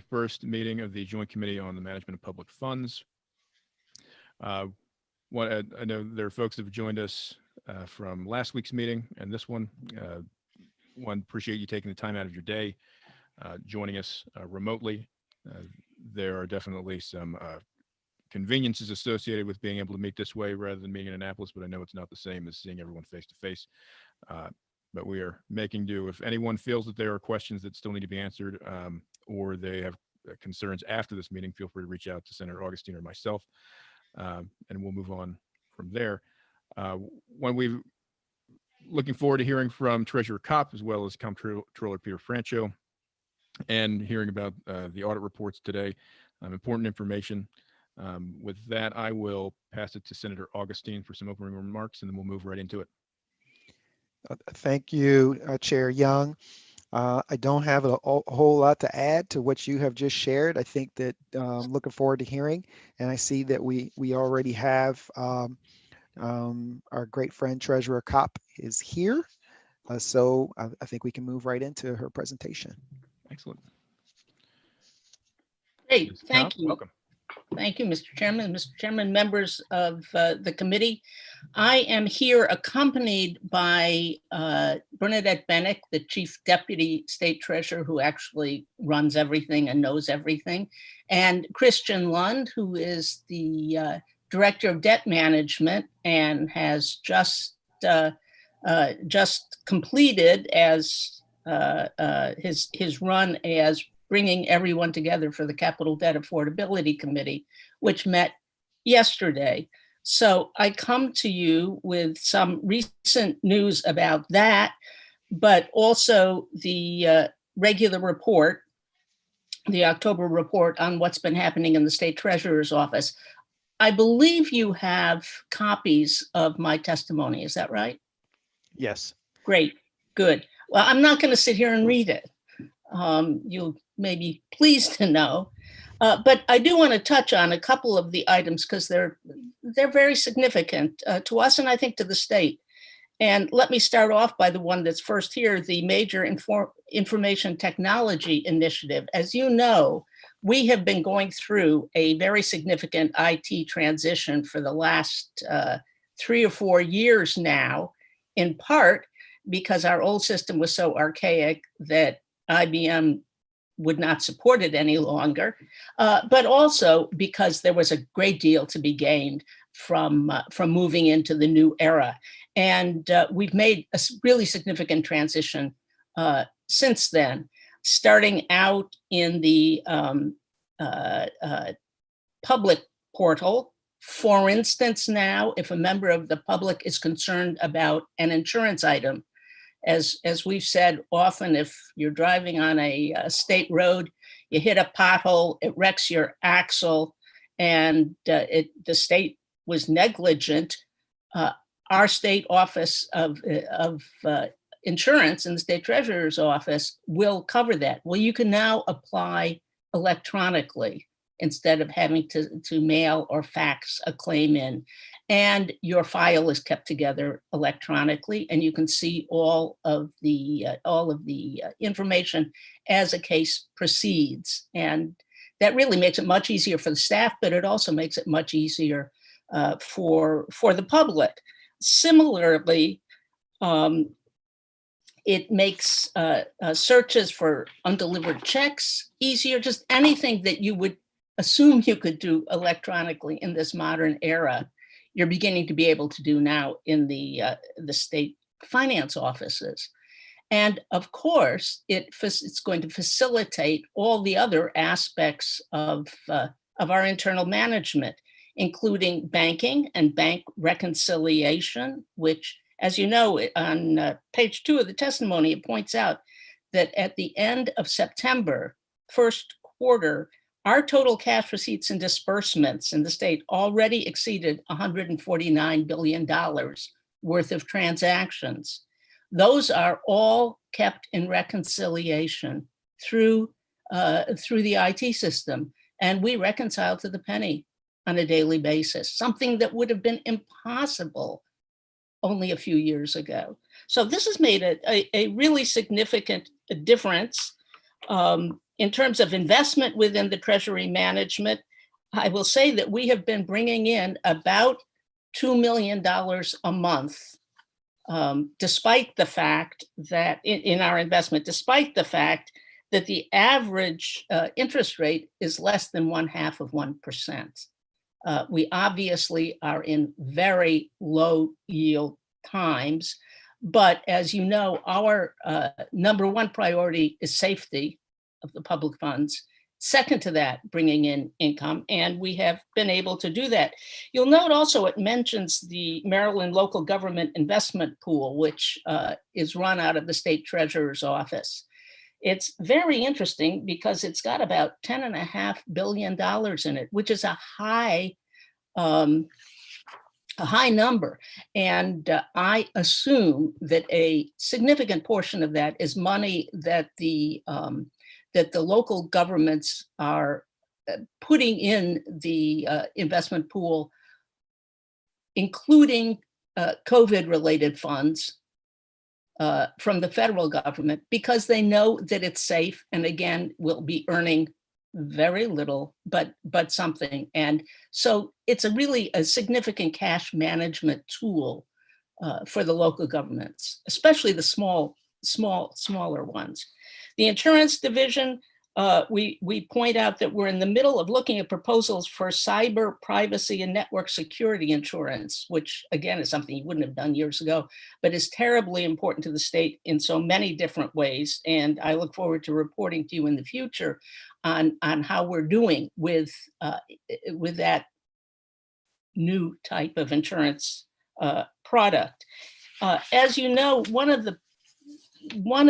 First meeting of the Joint Committee on the Management of Public Funds. I know there are folks that have joined us from last week's meeting and this one. Appreciate you taking the time out of your day, joining us remotely. There are definitely some conveniences associated with being able to meet this way rather than being in Annapolis, but I know it's not the same as seeing everyone face to face. But we are making do. If anyone feels that there are questions that still need to be answered, or they have concerns after this meeting, feel free to reach out to Senator Augustine or myself, and we'll move on from there. Looking forward to hearing from Treasurer Kopp as well as Comptroller Peter Francho, and hearing about the audit reports today. Important information. With that, I will pass it to Senator Augustine for some opening remarks, and then we'll move right into it. Thank you, Chair Young. I don't have a whole lot to add to what you have just shared. I think that looking forward to hearing, and I see that we already have our great friend Treasurer Kopp is here. So I think we can move right into her presentation. Excellent. Great, thank you. Welcome. Thank you, Mr. Chairman. Mr. Chairman, members of the committee. I am here accompanied by Bernadette Bennick, the Chief Deputy State Treasurer, who actually runs everything and knows everything, and Christian Lund, who is the Director of Debt Management and has just completed as his run as bringing everyone together for the Capital Debt Affordability Committee, which met yesterday. So I come to you with some recent news about that, but also the regular report, the October report on what's been happening in the State Treasurer's Office. I believe you have copies of my testimony, is that right? Yes. Great, good. Well, I'm not going to sit here and read it. You'll may be pleased to know, but I do want to touch on a couple of the items because they're very significant to us and I think to the state. And let me start off by the one that's first here, the Major Information Technology Initiative. As you know, we have been going through a very significant IT transition for the last 3 or 4 years now, in part because our old system was so archaic that IBM would not support it any longer, but also because there was a great deal to be gained from moving into the new era. And we've made a really significant transition since then, starting out in the public portal. For instance, now, if a member of the public is concerned about an insurance item, as we've said often, if you're driving on a state road, you hit a pothole, it wrecks your axle, and the state was negligent, our state office of insurance and the state treasurer's office will cover that. Well, you can now apply electronically instead of having to mail or fax a claim in. And your file is kept together electronically, and you can see all of the information as a case proceeds. And that really makes it much easier for the staff, but it also makes it much easier for the public. Similarly, it makes searches for undelivered checks easier, just anything that you would assume you could do electronically in this modern era, you're beginning to be able to do now in the state finance offices. And of course, it's going to facilitate all the other aspects of our internal management, including banking and bank reconciliation, which, as you know, on page 2 of the testimony, it points out that at the end of September, first quarter, our total cash receipts and disbursements in the state already exceeded $149 billion worth of transactions. Those are all kept in reconciliation through the IT system, and we reconcile to the penny on a daily basis, something that would have been impossible only a few years ago. So this has made a really significant difference In terms of investment within the Treasury management, I will say that we have been bringing in about $2 million a month, despite the fact that in our investment, despite the fact that the average interest rate is less than 0.5%. We obviously are in very low yield times, but as you know, our number one priority is safety of the public funds. Second to that, bringing in income, and we have been able to do that. You'll note also it mentions the Maryland Local Government Investment Pool, which is run out of the State Treasurer's Office. It's very interesting because it's got about $10.5 billion in it, which is a high number. And I assume that a significant portion of that is money that the local governments are putting in the investment pool, including COVID-related funds from the federal government, because they know that it's safe and again will be earning very little, but something. And so it's really a significant cash management tool for the local governments, especially the smaller ones. The insurance division, we point out that we're in the middle of looking at proposals for cyber privacy and network security insurance, which again is something you wouldn't have done years ago, but is terribly important to the state in so many different ways. And I look forward to reporting to you in the future on how we're doing with that new type of insurance product. As you know, one of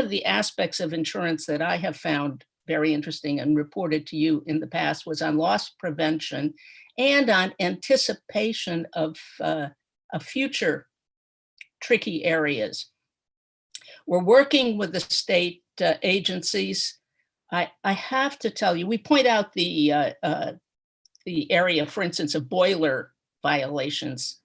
the aspects of insurance that I have found very interesting and reported to you in the past was on loss prevention and on anticipation of future tricky areas. We're working with the state agencies. I have to tell you, we point out the area, for instance, of boiler violations.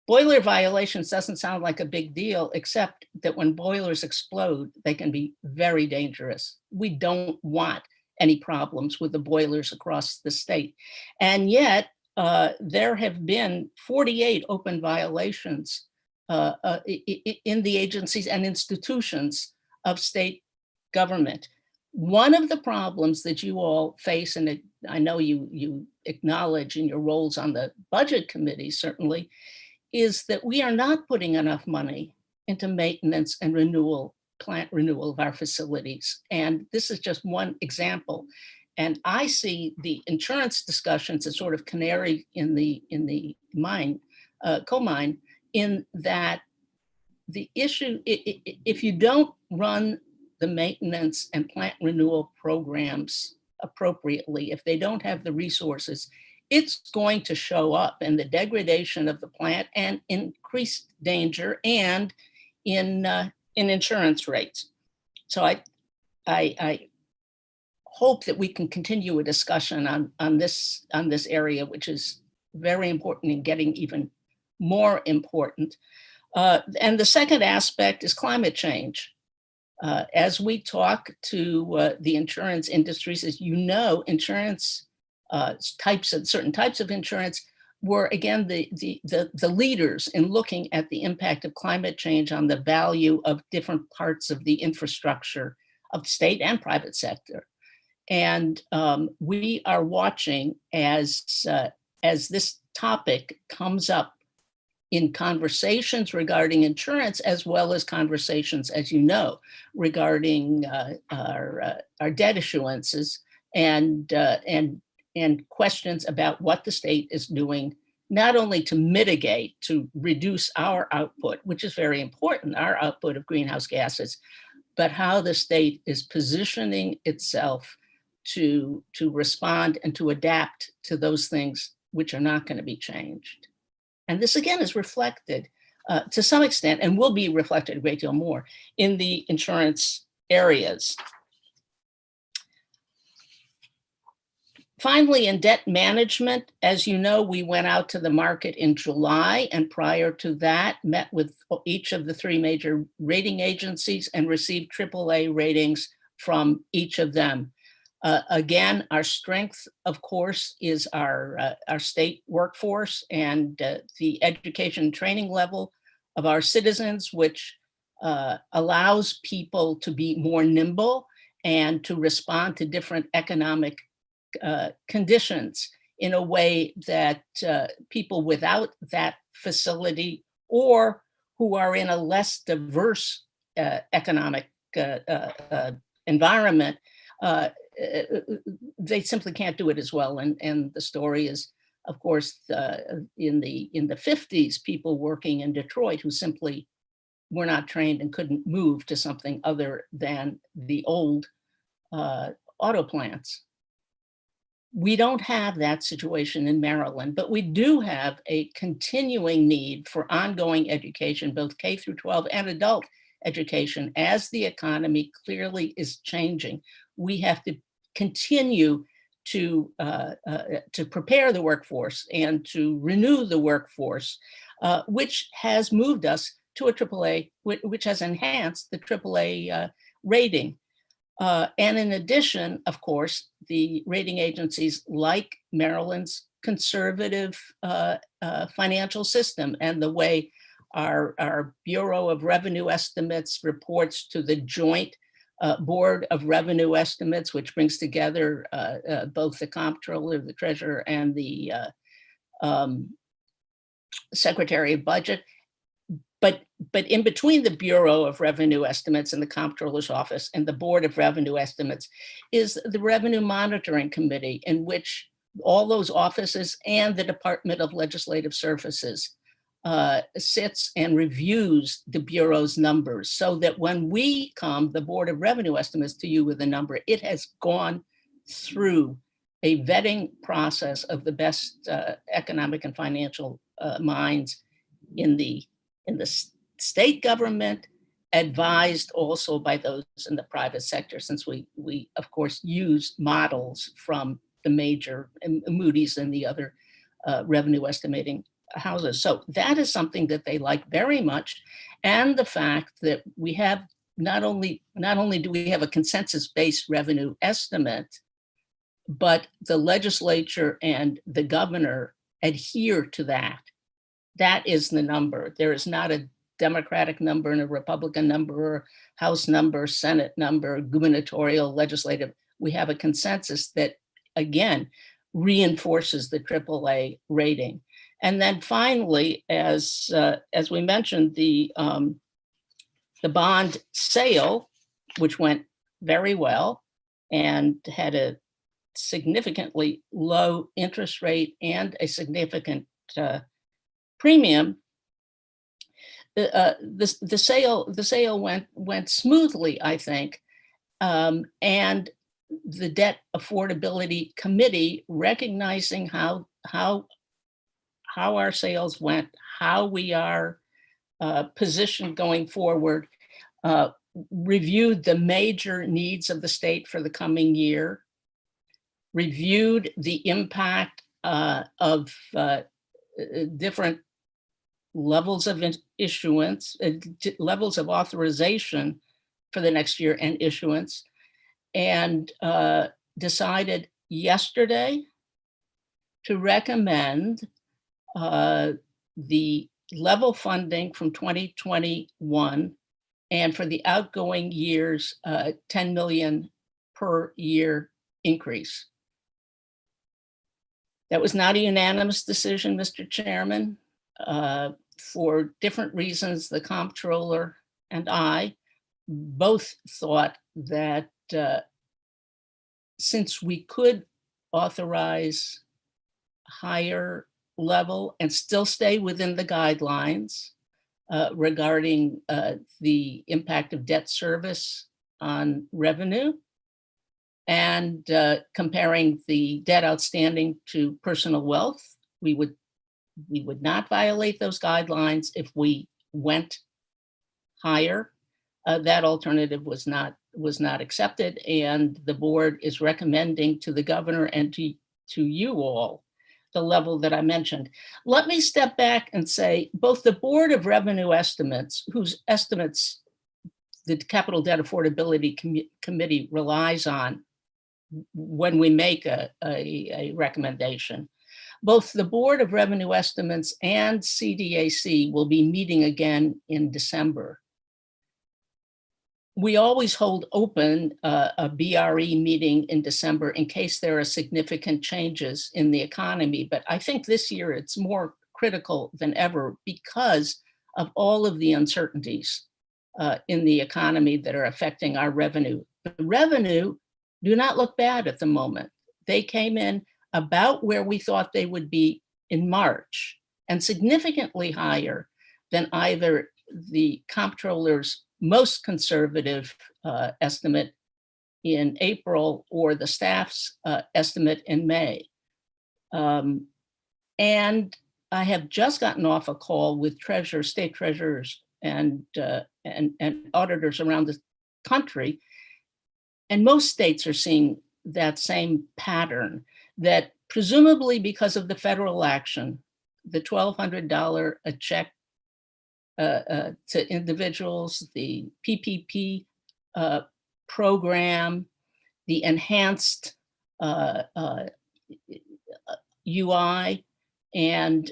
Boiler violations doesn't sound like a big deal, except that when boilers explode, they can be very dangerous. We don't want any problems with the boilers across the state. And yet there have been 48 open violations in the agencies and institutions of state government. One of the problems that you all face, and I know you acknowledge in your roles on the budget committee, certainly, is that we are not putting enough money into maintenance and plant renewal of our facilities. And this is just one example. And I see the insurance discussions as sort of canary in the coal mine, in that the issue, if you don't run the maintenance and plant renewal programs appropriately, if they don't have the resources, it's going to show up in the degradation of the plant and increased danger and in insurance rates. So I hope that we can continue a discussion on this area, which is very important and getting even more important. And the second aspect is climate change. As we talk to the insurance industries, as you know, insurance certain types of insurance were again the leaders in looking at the impact of climate change on the value of different parts of the infrastructure of state and private sector. And we are watching as this topic comes up in conversations regarding insurance, as well as conversations, as you know, regarding our debt issuances and questions about what the state is doing, not only to mitigate, to reduce our output, which is very important, our output of greenhouse gases, but how the state is positioning itself to respond and to adapt to those things which are not going to be changed. And this again is reflected to some extent, and will be reflected a great deal more in the insurance areas. Finally, in debt management, as you know, we went out to the market in July, and prior to that, met with each of the three major rating agencies and received AAA ratings from each of them. Again, our strength, of course, is our state workforce and the education and training level of our citizens, which allows people to be more nimble and to respond to different economic conditions in a way that people without that facility or who are in a less diverse economic environment, they simply can't do it as well. And the story is, of course, in the 50s, people working in Detroit who simply were not trained and couldn't move to something other than the old auto plants. We don't have that situation in Maryland, but we do have a continuing need for ongoing education, both K through 12 and adult education, as the economy clearly is changing. We have to continue to prepare the workforce and to renew the workforce, which has moved us to a AAA, which has enhanced the AAA rating. And in addition, of course, the rating agencies like Maryland's conservative financial system and the way our Bureau of Revenue Estimates reports to the joint Board of Revenue Estimates, which brings together both the Comptroller, the Treasurer, and the Secretary of Budget. But in between the Bureau of Revenue Estimates and the Comptroller's Office and the Board of Revenue Estimates is the Revenue Monitoring Committee, in which all those offices and the Department of Legislative Services sits and reviews the Bureau's numbers, so that when we come, the Board of Revenue Estimates, to you with a number, it has gone through a vetting process of the best economic and financial minds in the state government, advised also by those in the private sector, since we of course use models from the major Moody's and the other revenue estimating houses. So that is something that they like very much. And the fact that we have not only do we have a consensus-based revenue estimate, but the legislature and the governor adhere to that. That is the number. There is not a Democratic number and a Republican number, or House number, Senate number, gubernatorial, legislative. We have a consensus that, again, reinforces the AAA rating. And then finally, as we mentioned, the bond sale, which went very well and had a significantly low interest rate and a significant premium, the sale went smoothly, I think, and the Debt Affordability Committee, recognizing how our sales went, how we are positioned going forward, reviewed the major needs of the state for the coming year, reviewed the impact of different levels of issuance, levels of authorization for the next year and issuance, and decided yesterday to recommend the level funding from 2021, and for the outgoing years, 10 million per year increase. That was not a unanimous decision, Mr. Chairman. For different reasons, the Comptroller and I both thought that since we could authorize higher level and still stay within the guidelines regarding the impact of debt service on revenue, and comparing the debt outstanding to personal wealth, we would not violate those guidelines if we went higher. That alternative was not accepted, and the board is recommending to the governor and to you all the level that I mentioned. Let me step back and say both the Board of Revenue Estimates, whose estimates the Capital Debt Affordability Committee relies on, when we make a recommendation. Both the Board of Revenue Estimates and CDAC will be meeting again in December. We always hold open a BRE meeting in December in case there are significant changes in the economy, but I think this year it's more critical than ever because of all of the uncertainties in the economy that are affecting our revenue. The revenue do not look bad at the moment. They came in about where we thought they would be in March and significantly higher than either the Comptroller's most conservative estimate in April or the staff's estimate in May. And I have just gotten off a call with treasurers, state treasurers, and auditors around the country. And most states are seeing that same pattern, that presumably because of the federal action, the $1,200 a check to individuals, the PPP program, the enhanced UI, and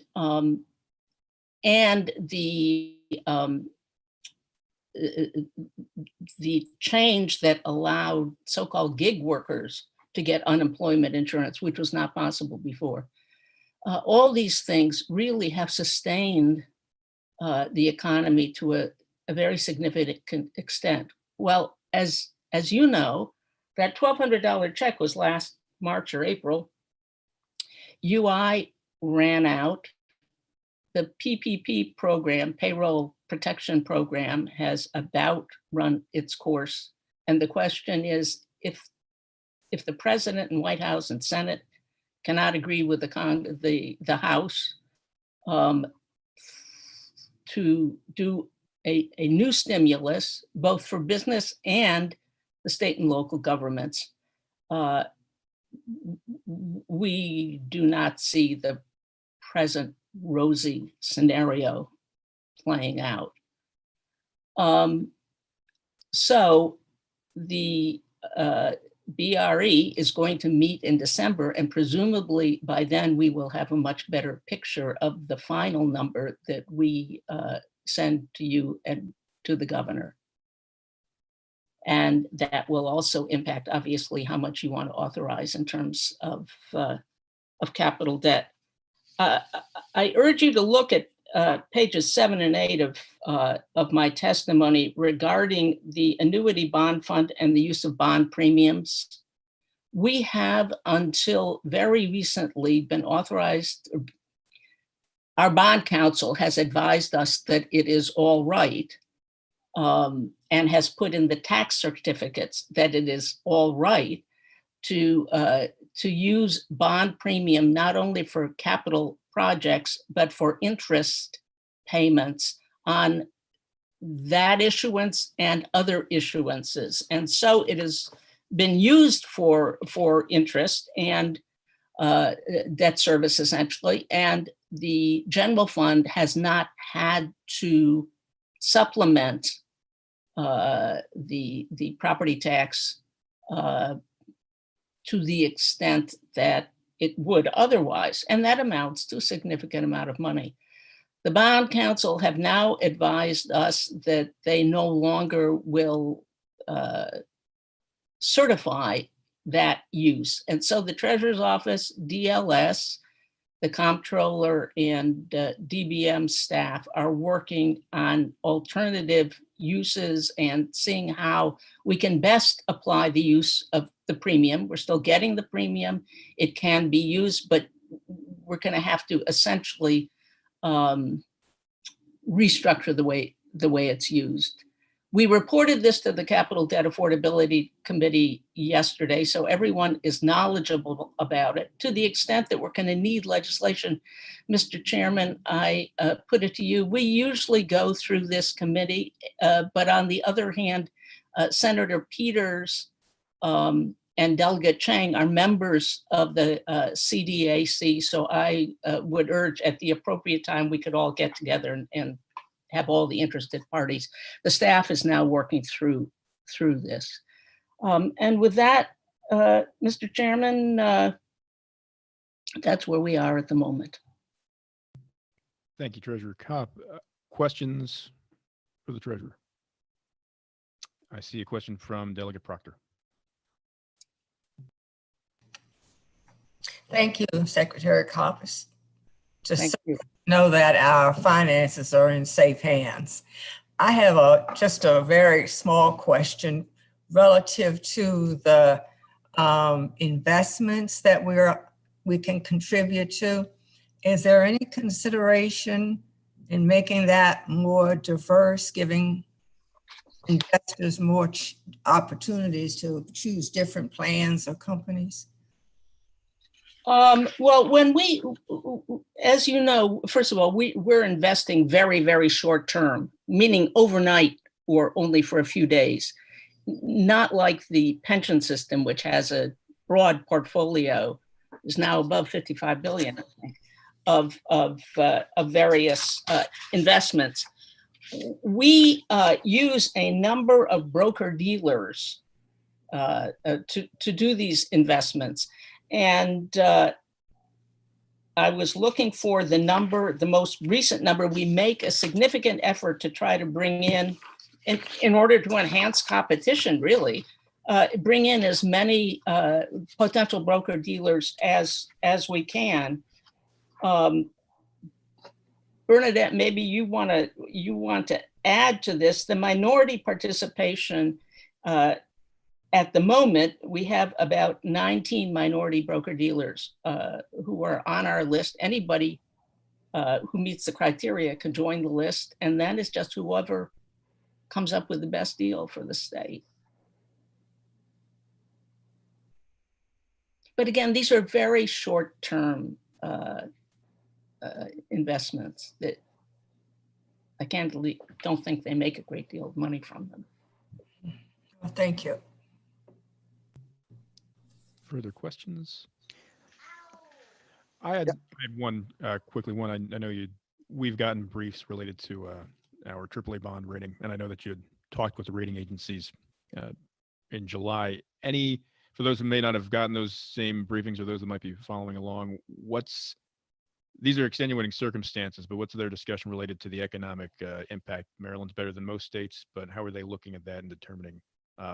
the change that allowed so-called gig workers to get unemployment insurance, which was not possible before. All these things really have sustained the economy to a very significant extent. Well, as you know, that $1,200 check was last March or April. UI ran out. The PPP program, Payroll Protection Program, has about run its course. And the question is, if the President and White House and Senate cannot agree with the House to do a new stimulus, both for business and the state and local governments, we do not see the present rosy scenario playing out. So the BRE is going to meet in December, and presumably by then we will have a much better picture of the final number that we send to you and to the governor. And that will also impact, obviously, how much you want to authorize in terms of capital debt. I urge you to look at pages 7 and 8 of my testimony regarding the annuity bond fund and the use of bond premiums. We have until very recently been authorized. Our bond counsel has advised us that it is all right, and has put in the tax certificates that it is all right to use bond premium not only for capital projects, but for interest payments on that issuance and other issuances. And so it has been used for interest and debt service, essentially, and the general fund has not had to supplement the property tax to the extent that it would otherwise, and that amounts to a significant amount of money. The bond counsel have now advised us that they no longer will certify that use. And so the Treasurer's Office, DLS, the Comptroller, and DBM staff are working on alternative uses and seeing how we can best apply the use of the premium. We're still getting the premium. It can be used, but we're going to have to essentially restructure the way it's used. We reported this to the Capital Debt Affordability Committee yesterday, so everyone is knowledgeable about it. To the extent that we're going to need legislation, Mr. Chairman, I put it to you. We usually go through this committee, but on the other hand, Senator Peters and Delegate Chang are members of the CDAC, so I would urge at the appropriate time we could all get together and have all the interested parties. The staff is now working through this. And with that, Mr. Chairman, that's where we are at the moment. Thank you, Treasurer Kopp. Questions for the Treasurer? I see a question from Delegate Proctor. Thank you, Secretary Coppers. Thank Just you. know that our finances are in safe hands. I have just a very small question relative to the investments that we can contribute to. Is there any consideration in making that more diverse, giving investors more opportunities to choose different plans or companies? Well, when we, as you know, first of all, we're investing very, very short term, meaning overnight or only for a few days, not like the pension system, which has a broad portfolio, is now above 55 billion, I think, of various investments. We use a number of broker dealers to do these investments. And I was looking for the number, the most recent number. We make a significant effort to try to bring in order to enhance competition, really, bring in as many potential broker dealers as we can. Bernadette, maybe you want to add to this. The minority participation, at the moment, we have about 19 minority broker dealers who are on our list. Anybody who meets the criteria can join the list, and then it's just whoever comes up with the best deal for the state. But again, these are very short-term investments that I don't think they make a great deal of money from them. Well, thank you. Further questions? I had one quickly. One, I know we've gotten briefs related to our AAA bond rating, and I know that you had talked with the rating agencies in July. For those who may not have gotten those same briefings or those that might be following along, these are extenuating circumstances, but what's their discussion related to the economic impact? Maryland's better than most states, but how are they looking at that and determining?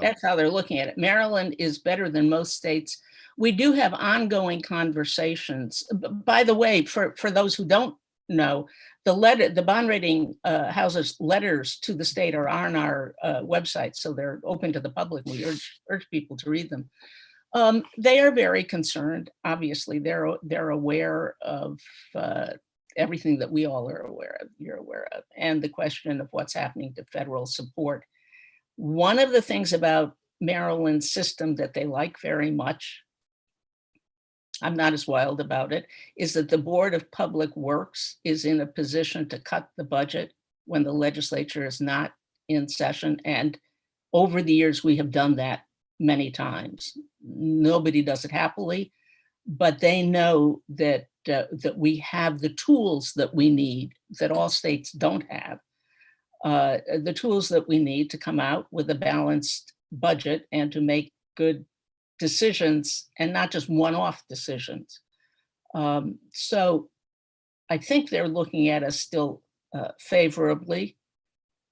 That's how they're looking at it. Maryland is better than most states. We do have ongoing conversations. By the way, for those who don't know, the bond rating houses letters to the state are on our website, so they're open to the public. We urge people to read them. They are very concerned. Obviously, they're aware of everything that we all are aware of. You're aware of, and the question of what's happening to federal support. One of the things about Maryland's system that they like very much, I'm not as wild about it, is that the Board of Public Works is in a position to cut the budget when the legislature is not in session. And over the years, we have done that many times. Nobody does it happily, but they know that we have the tools that we need that all states don't have. The tools that we need to come out with a balanced budget and to make good decisions and not just one-off decisions. So I think they're looking at us still favorably.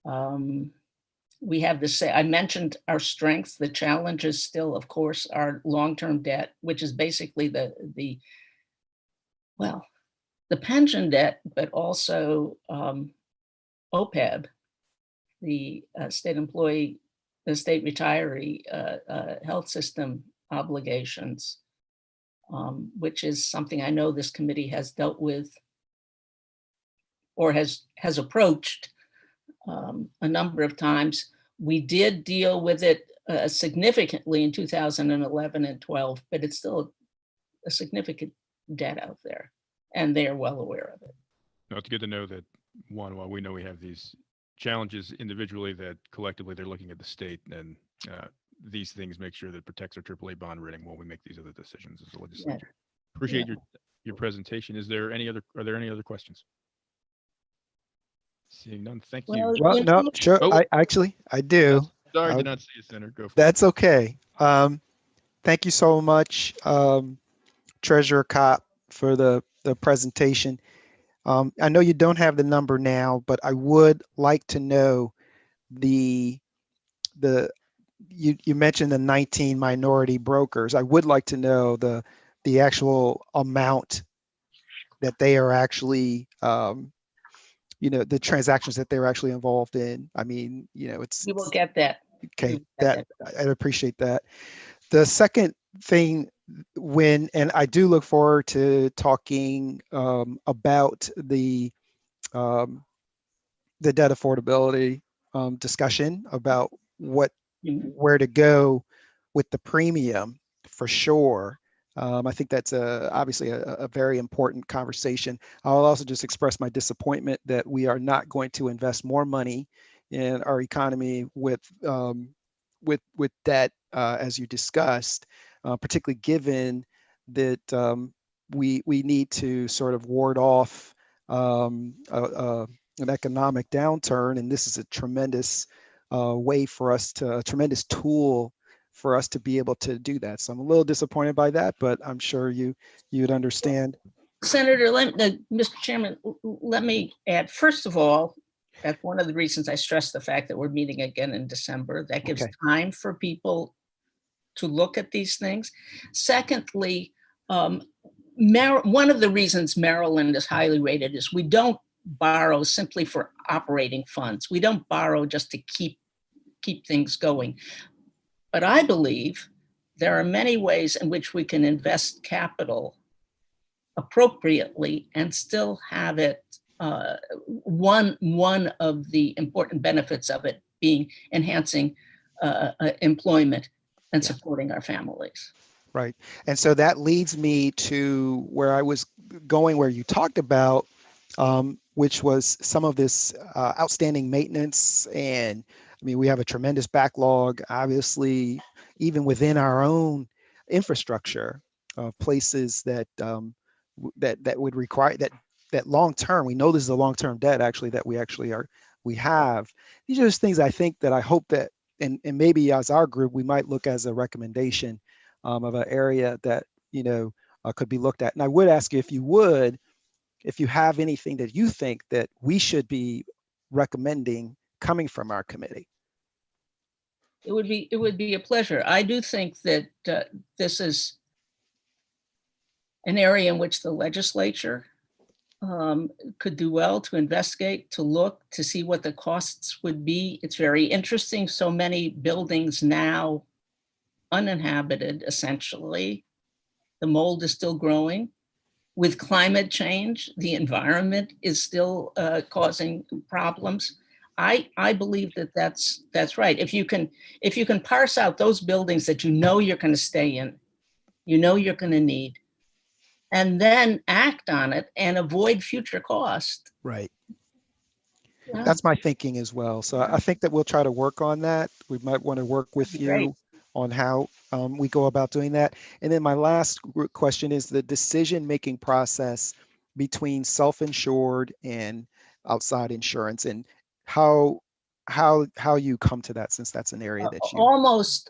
We have I mentioned our strengths. The challenge is still, of course, our long-term debt, which is basically the pension debt, but also OPEB, the state employee, the state retiree health system obligations, which is something I know this committee has dealt with or has approached a number of times. We did deal with it significantly in 2011 and 12, but it's still a significant debt out there, and they are well aware of it. No, it's good to know that, one, while we know we have these challenges individually, that collectively they're looking at the state and these things make sure that it protects our AAA bond rating while we make these other decisions as a legislature. Yeah. Appreciate your presentation. Are there any other questions? Seeing none, thank you. Well, no, sure. Oh. I do. Sorry, I did not see you, Senator. Go for That's it. okay. Thank you so much, Treasurer Kopp, for the presentation. I know you don't have the number now, but I would like to know the you mentioned the 19 minority brokers. I would like to know the actual amount that they are actually, the transactions that they're actually involved in. I mean, it's You will get that. okay. You will get I'd appreciate that. The second thing, and I do look forward to talking about the debt affordability discussion about where to go with the premium for sure. I think that's obviously a very important conversation. I'll also just express my disappointment that we are not going to invest more money in our economy with debt, as you discussed, particularly given that we need to sort of ward off an economic downturn, and this is a tremendous a tremendous tool for us to be able to do that. So I'm a little disappointed by that, but I'm sure you'd understand. Senator, Mr. Chairman, let me add, first of all, that's one of the reasons I stress the fact that we're meeting again in December. That gives time for people to look at these things. Secondly, one of the reasons Maryland is highly rated is we don't borrow simply for operating funds. We don't borrow just to keep things going. But I believe there are many ways in which we can invest capital appropriately and still have it, one of the important benefits of it being enhancing employment and supporting our families. Right. And so that leads me to where I was going, where you talked about, which was some of this outstanding maintenance. And I mean, we have a tremendous backlog, obviously, even within our own infrastructure of places that that would require that long term. We know this is a long term debt actually that we have. These are just things I think that I hope that, and maybe as our group, we might look as a recommendation of an area that could be looked at. And I would ask you if you have anything that you think that we should be recommending coming from our committee. It would be a pleasure. I do think that this is an area in which the legislature could do well to investigate, to look, to see what the costs would be. It's very interesting. So many buildings now uninhabited, essentially. The mold is still growing. With climate change, the environment is still causing problems. I believe that that's right. If you can parse out those buildings that you're going to stay in, you're going to need, and then act on it and avoid future cost. Right. Yeah. That's my thinking as well. So I think that we'll try to work on that. We might want to work with you on how we go about doing that. And then my last question is the decision-making process between self-insured and outside insurance, and how you come to that, since that's an area that you almost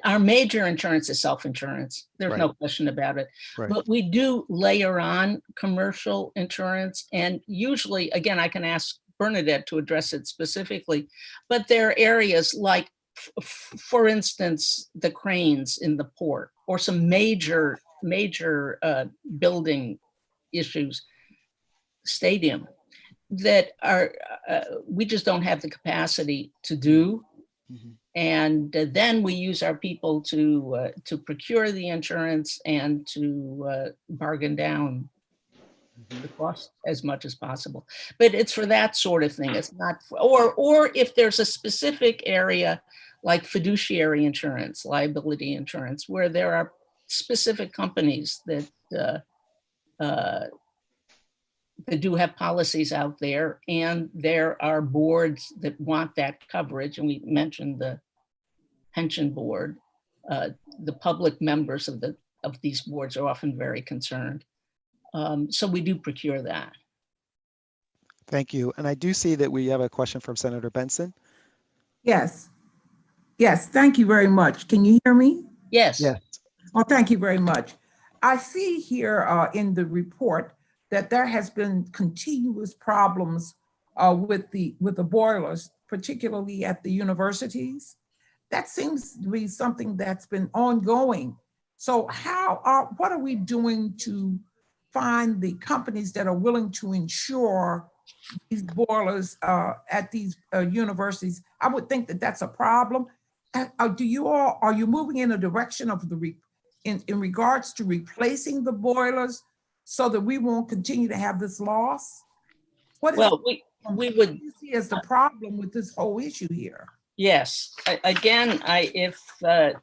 our major insurance is self-insurance. There's no question about it. Right. But we do layer on commercial insurance, and usually, again, I can ask Bernadette to address it specifically, but there are areas like, for instance, the cranes in the port, or some major building issues, stadium, that are we just don't have the capacity to do. Mm-hmm. And then we use our people to procure the insurance and to bargain down the cost as much as possible. But it's for that sort of thing. It's not for, or if there's a specific area like fiduciary insurance, liability insurance, where there are specific companies that do have policies out there, and there are boards that want that coverage. And we mentioned the pension board. The public members of these boards are often very concerned. So we do procure that. Thank you. And I do see that we have a question from Senator Benson. Yes. Yes, thank you very much. Can you hear me? Yes. Yes. Well, thank you very much. I see here in the report that there has been continuous problems with the boilers, particularly at the universities. That seems to be something that's been ongoing. So what are we doing to find the companies that are willing to insure these boilers at these universities? I would think that that's a problem. Are you moving in a direction of in regards to replacing the boilers so that we won't continue to have this loss? What do you see as the problem with this whole issue here? Yes, again, if the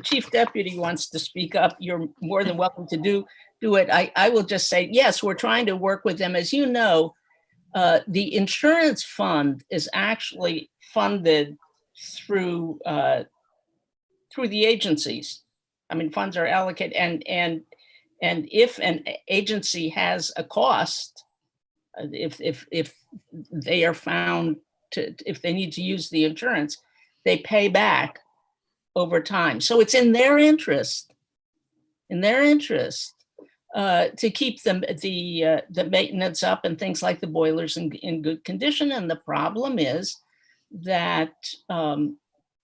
chief deputy wants to speak up, you're more than welcome to do it. I will just say, yes, we're trying to work with them. As you know, the insurance fund is actually funded through the agencies. I mean, funds are allocated, and if an agency has a cost, if they are found if they need to use the insurance, they pay back over time. So it's in their interest, to keep the maintenance up and things like the boilers in good condition. And the problem is that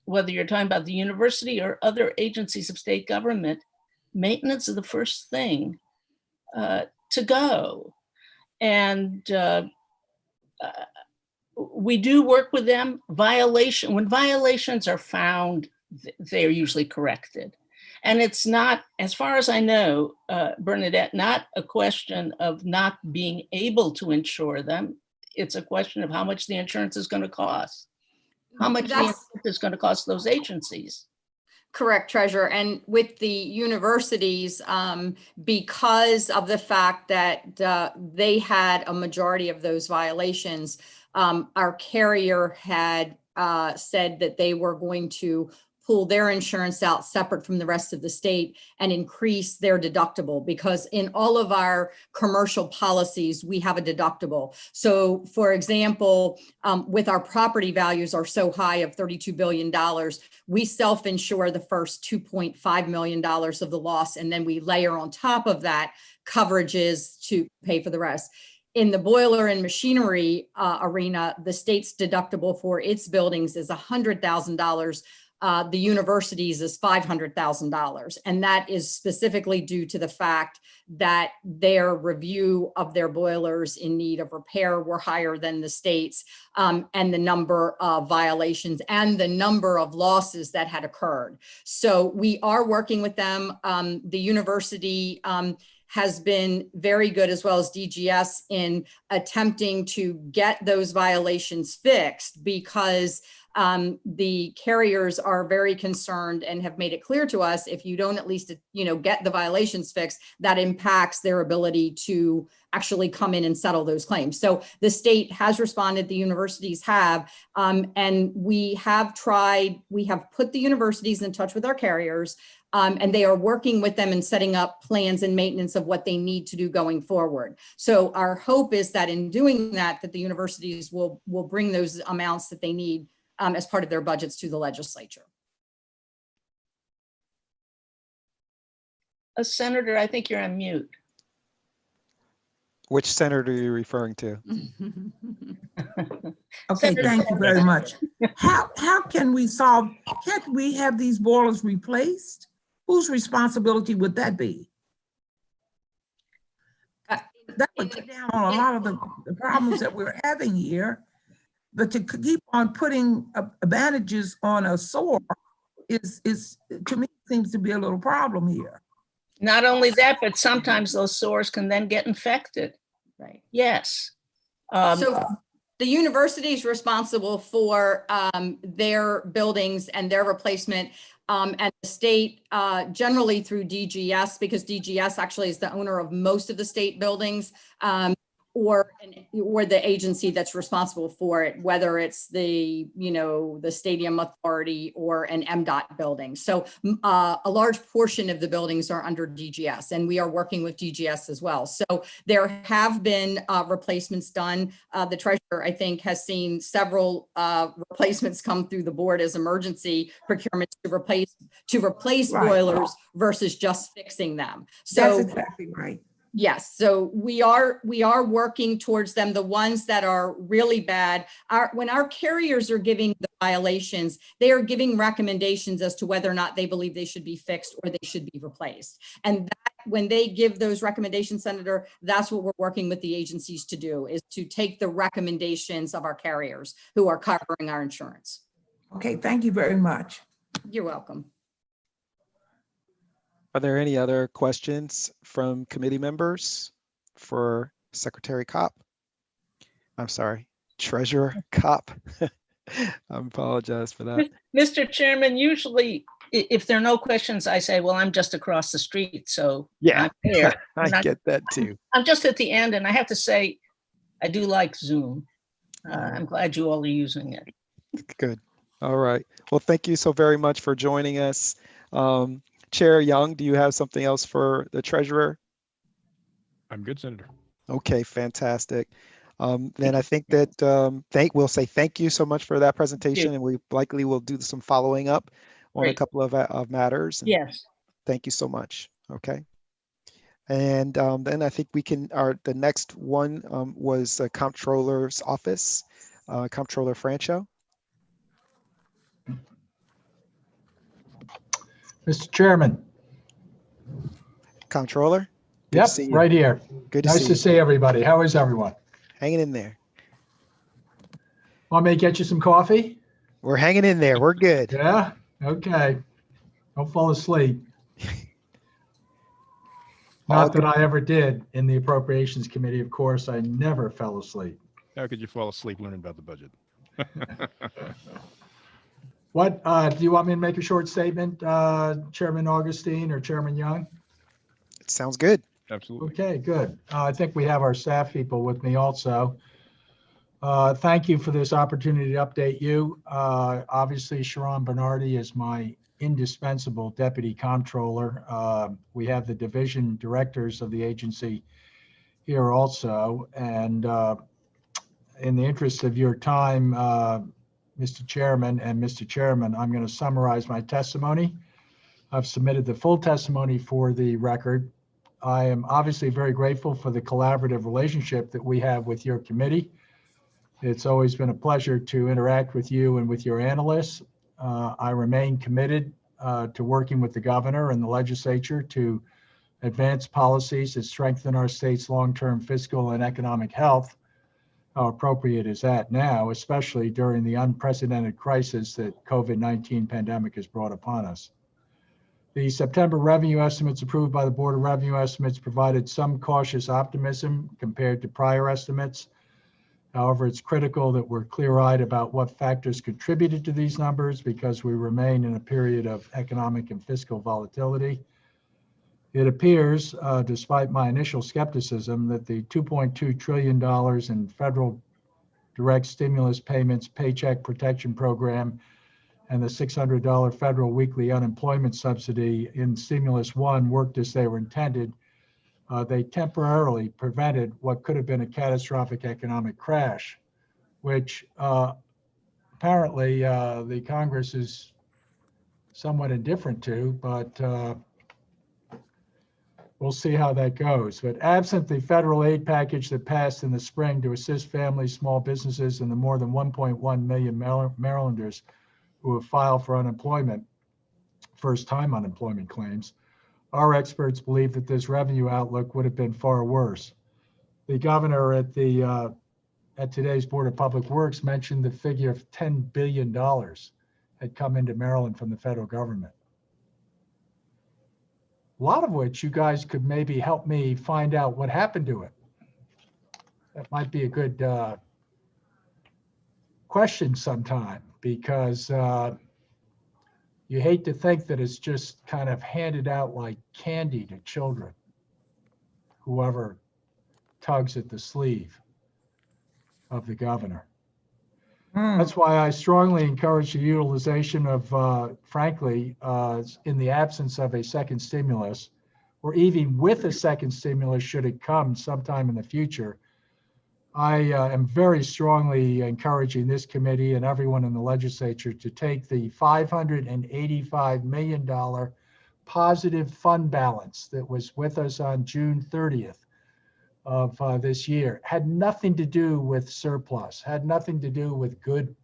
whether you're talking about the university or other agencies of state government, maintenance is the first thing to go. And we do work with them. When violations are found, they are usually corrected. And it's not, as far as I know, Bernadette, not a question of not being able to insure them. It's a question of how much the insurance is going to cost. How much the insurance is going to cost those agencies. Correct, Treasurer. And with the universities, because of the fact that they had a majority of those violations, our carrier had said that they were going to pull their insurance out separate from the rest of the state and increase their deductible, because in all of our commercial policies, we have a deductible. So for example, with our property values are so high of $32 billion, we self-insure the first $2.5 million of the loss, and then we layer on top of that coverages to pay for the rest. In the boiler and machinery arena, the state's deductible for its buildings is $100,000. The universities is $500,000. And that is specifically due to the fact that their review of their boilers in need of repair were higher than the state's, and the number of violations and the number of losses that had occurred. So we are working with them. The university has been very good, as well as DGS, in attempting to get those violations fixed, because the carriers are very concerned and have made it clear to us, if you don't at least, get the violations fixed, that impacts their ability to actually come in and settle those claims. So the state has responded, the universities have, and we have put the universities in touch with our carriers, and they are working with them and setting up plans and maintenance of what they need to do going forward. So our hope is that in doing that the universities will bring those amounts that they need as part of their budgets to the legislature. Senator, I think you're on mute. Which senator are you referring to? Okay, thank you very much. How can we can't we have these boilers replaced? Whose responsibility would that be? That would cut down on a lot of the problems that we're having here. But to keep on putting bandages on a sore is to me, seems to be a little problem here. Not only that, but sometimes those sores can then get infected. Right. Yes. So the university is responsible for their buildings and their replacement, and the state generally through DGS, because DGS actually is the owner of most of the state buildings. or the agency that's responsible for it, whether it's the, the stadium authority or an MDOT building. So a large portion of the buildings are under DGS, and we are working with DGS as well. So there have been replacements done. The treasurer, I think, has seen several replacements come through the board as emergency procurement to replace Right. boilers versus just fixing them. That's So exactly right. yes, so we are working towards them. The ones that are really bad when our carriers are giving the violations, they are giving recommendations as to whether or not they believe they should be fixed or they should be replaced. And when they give those recommendations, Senator, that's what we're working with the agencies to do, is to take the recommendations of our carriers who are covering our insurance. Okay, thank you very much. You're welcome. Are there any other questions from committee members for Secretary Kopp? I'm sorry, Treasurer Kopp. I apologize for that. Mr. Chairman, usually if there are no questions, I say, well, I'm just across the street, so Yeah, I'm there. I get that too. I'm just at the end, and I have to say, I do like Zoom. I'm glad you all are using it. Good. All right. Well, thank you so very much for joining us. Chair Young, do you have something else for the treasurer? I'm good, Senator. Okay, fantastic. Then I think that we'll say thank you so much for that presentation, and we likely will do some following up on a Great. couple of matters. And Yes. thank you so much. Okay. And then I think we can, the next one was the Comptroller's office, Comptroller Francho. Mr. Chairman. Comptroller. Good Yep, to see you. right here. Good to Nice see to you. see everybody. How is everyone? Hanging in there. Want me to get you some coffee? We're hanging in there. We're good. Yeah? Okay. Don't fall asleep. All Not that good. I ever did in the Appropriations Committee, of course. I never fell asleep. How could you fall asleep learning about the budget? What, do you want me to make a short statement, Chairman Augustine or Chairman Young? It sounds good. Absolutely. Okay, good. I think we have our staff people with me also. Thank you for this opportunity to update you. Obviously, Sharon Bernardi is my indispensable Deputy Comptroller. We have the division directors of the agency here also. And in the interest of your time, Mr. Chairman and Mr. Chairman, I'm going to summarize my testimony. I've submitted the full testimony for the record. I am obviously very grateful for the collaborative relationship that we have with your committee. It's always been a pleasure to interact with you and with your analysts. I remain committed to working with the governor and the legislature to advance policies that strengthen our state's long-term fiscal and economic health. How appropriate is that now, especially during the unprecedented crisis that COVID-19 pandemic has brought upon us. The September revenue estimates approved by the Board of Revenue Estimates provided some cautious optimism compared to prior estimates. However, it's critical that we're clear-eyed about what factors contributed to these numbers because we remain in a period of economic and fiscal volatility. It appears, despite my initial skepticism, that the $2.2 trillion in federal direct stimulus payments, Paycheck Protection Program, and the $600 federal weekly unemployment subsidy in Stimulus 1 worked as they were intended. They temporarily prevented what could have been a catastrophic economic crash, which apparently the Congress is somewhat indifferent to, but we'll see how that goes. But absent the federal aid package that passed in the spring to assist families, small businesses, and the more than 1.1 million Marylanders who have filed for unemployment, first-time unemployment claims, our experts believe that this revenue outlook would have been far worse. The governor at today's Board of Public Works mentioned the figure of $10 billion had come into Maryland from the federal government. A lot of which you guys could maybe help me find out what happened to it. That might be a good question sometime, because you hate to think that it's just kind of handed out like candy to children, whoever tugs at the sleeve of the governor. Mm. That's why I strongly encourage the utilization of, frankly, in the absence of a second stimulus, or even with a second stimulus, should it come sometime in the future, I am very strongly encouraging this committee and everyone in the legislature to take the $585 million positive fund balance that was with us on June 30th of this year. Had nothing to do with surplus, had nothing to do with good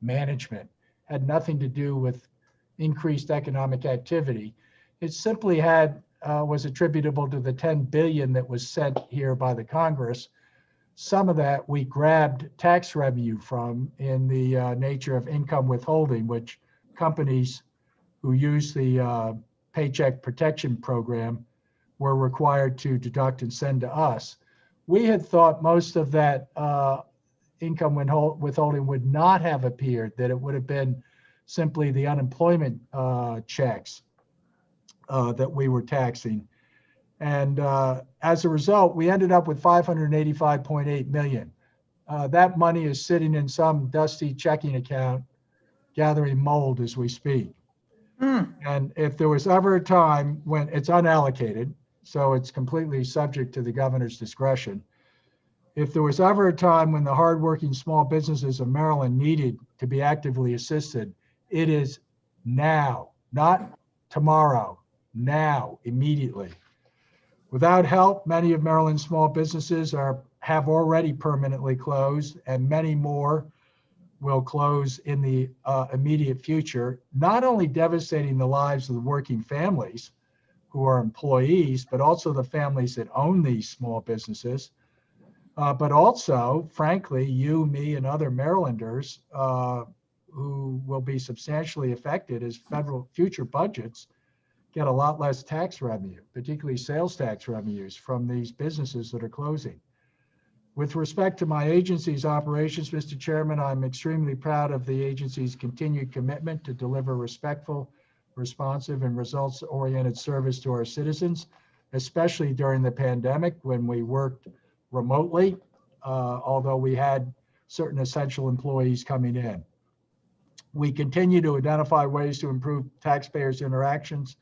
management, had nothing to do with increased economic activity. It simply was attributable to the 10 billion that was sent here by the Congress. Some of that we grabbed tax revenue from in the nature of income withholding, which companies who use the Paycheck Protection Program were required to deduct and send to us. We had thought most of that income withholding would not have appeared, that it would have been simply the unemployment checks that we were taxing. And as a result, we ended up with 585.8 million. That money is sitting in some dusty checking account, gathering mold as we speak. Mm. And if there was ever a time when it's unallocated, so it's completely subject to the governor's discretion, if there was ever a time when the hardworking small businesses of Maryland needed to be actively assisted, it is now, not tomorrow, now, immediately. Without help, many of Maryland's small businesses have already permanently closed, and many more will close in the immediate future, not only devastating the lives of the working families who are employees, but also the families that own these small businesses, but also, frankly, you, me, and other Marylanders who will be substantially affected as federal future budgets get a lot less tax revenue, particularly sales tax revenues from these businesses that are closing. With respect to my agency's operations, Mr. Chairman, I'm extremely proud of the agency's continued commitment to deliver respectful, responsive, and results-oriented service to our citizens, especially during the pandemic when we worked remotely, although we had certain essential employees coming in. We continue to identify ways to improve taxpayers' interactions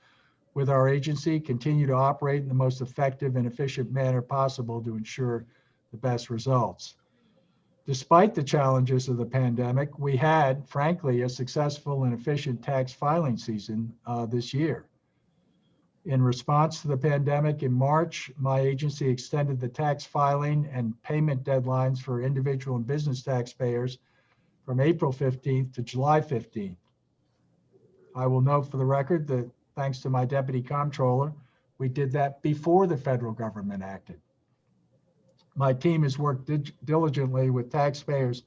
with our agency, continue to operate in the most effective and efficient manner possible to ensure the best results. Despite the challenges of the pandemic, we had, frankly, a successful and efficient tax filing season this year. In response to the pandemic in March, my agency extended the tax filing and payment deadlines for individual and business taxpayers from April 15th to July 15th. I will note for the record that thanks to my deputy comptroller, we did that before the federal government acted. My team has worked diligently with taxpayers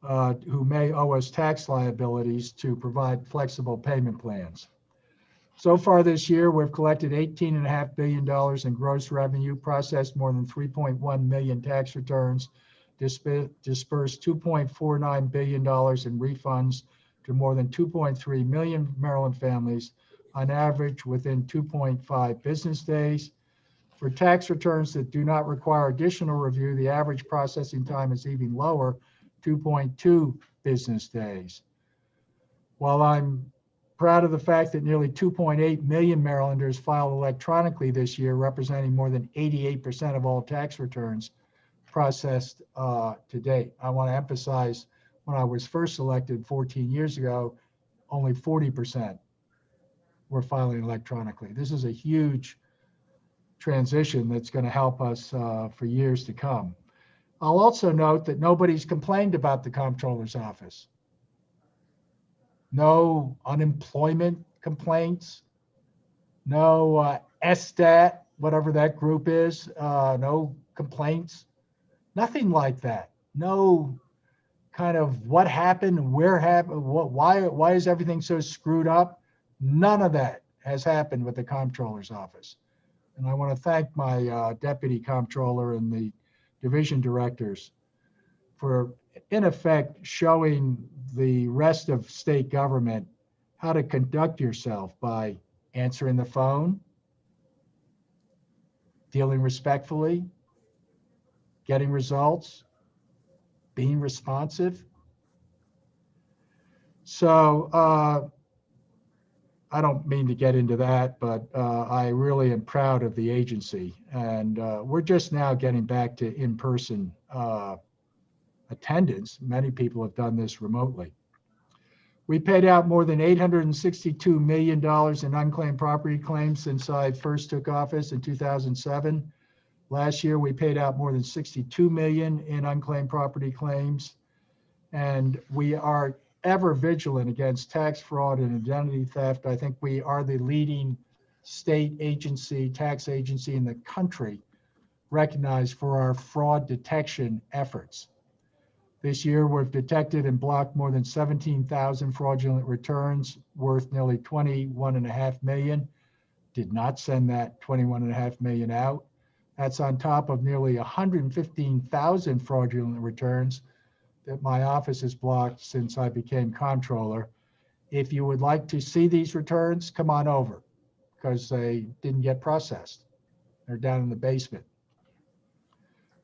who may owe us tax liabilities to provide flexible payment plans. So far this year, we've collected $18.5 billion in gross revenue, processed more than 3.1 million tax returns, dispersed $2.49 billion in refunds to more than 2.3 million Maryland families, on average within 2.5 business days. For tax returns that do not require additional review, the average processing time is even lower, 2.2 business days. While I'm proud of the fact that nearly 2.8 million Marylanders filed electronically this year, representing more than 88% of all tax returns processed to date. I want to emphasize, when I was first elected 14 years ago, only 40% were filing electronically. This is a huge transition that's going to help us for years to come. I'll also note that nobody's complained about the Comptroller's office. No unemployment complaints, no SSTAT, whatever that group is, no complaints, nothing like that. No kind of what happened, where happened, why is everything so screwed up? None of that has happened with the Comptroller's office. And I want to thank my deputy comptroller and the division directors for, in effect, showing the rest of state government how to conduct yourself by answering the phone, dealing respectfully, getting results, being responsive. So I don't mean to get into that, but I really am proud of the agency. And we're just now getting back to in-person attendance. Many people have done this remotely. We paid out more than $862 million in unclaimed property claims since I first took office in 2007. Last year, we paid out more than $62 million in unclaimed property claims. And we are ever vigilant against tax fraud and identity theft. I think we are the leading state agency, tax agency in the country, recognized for our fraud detection efforts. This year, we've detected and blocked more than 17,000 fraudulent returns worth nearly $21.5 million. Did not send that $21.5 million out. That's on top of nearly 115,000 fraudulent returns that my office has blocked since I became comptroller. If you would like to see these returns, come on over, because they didn't get processed. They're down in the basement.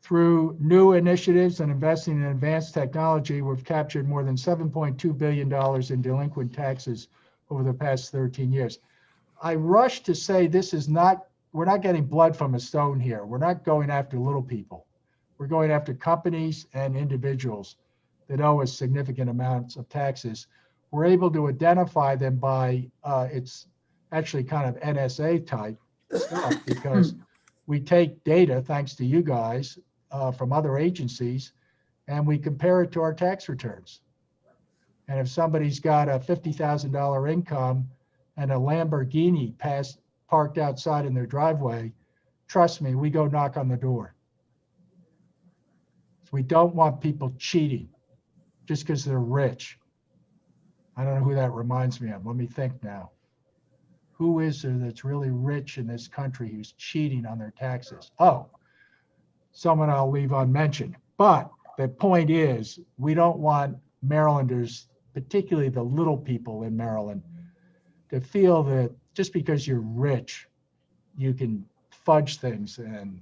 Through new initiatives and investing in advanced technology, we've captured more than $7.2 billion in delinquent taxes over the past 13 years. I rush to say this is not, we're not getting blood from a stone here. We're not going after little people. We're going after companies and individuals that owe us significant amounts of taxes. We're able to identify them by, it's actually kind of NSA type stuff, because we take data, thanks to you guys, from other agencies, and we compare it to our tax returns. And if somebody's got a $50,000 income and a Lamborghini parked outside in their driveway, trust me, we go knock on the door. We don't want people cheating just because they're rich. I don't know who that reminds me of. Let me think now. Who is there that's really rich in this country who's cheating on their taxes? Oh, someone I'll leave unmentioned. But the point is, we don't want Marylanders, particularly the little people in Maryland, to feel that just because you're rich, you can fudge things and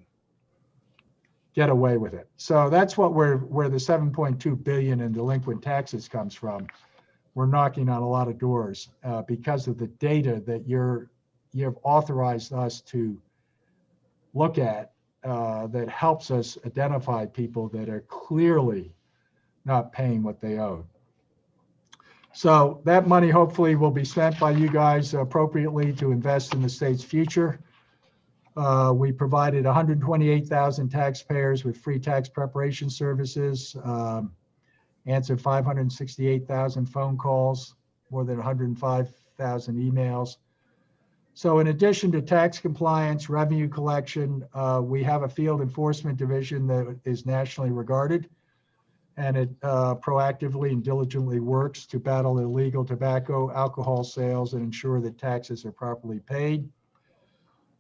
get away with it. So that's where the $7.2 billion in delinquent taxes comes from. We're knocking on a lot of doors because of the data that you've authorized us to look at that helps us identify people that are clearly not paying what they owe. So that money hopefully will be spent by you guys appropriately to invest in the state's future. We provided 128,000 taxpayers with free tax preparation services, answered 568,000 phone calls, more than 105,000 emails. So in addition to tax compliance, revenue collection, we have a field enforcement division that is nationally regarded, and it proactively and diligently works to battle illegal tobacco, alcohol sales, and ensure that taxes are properly paid.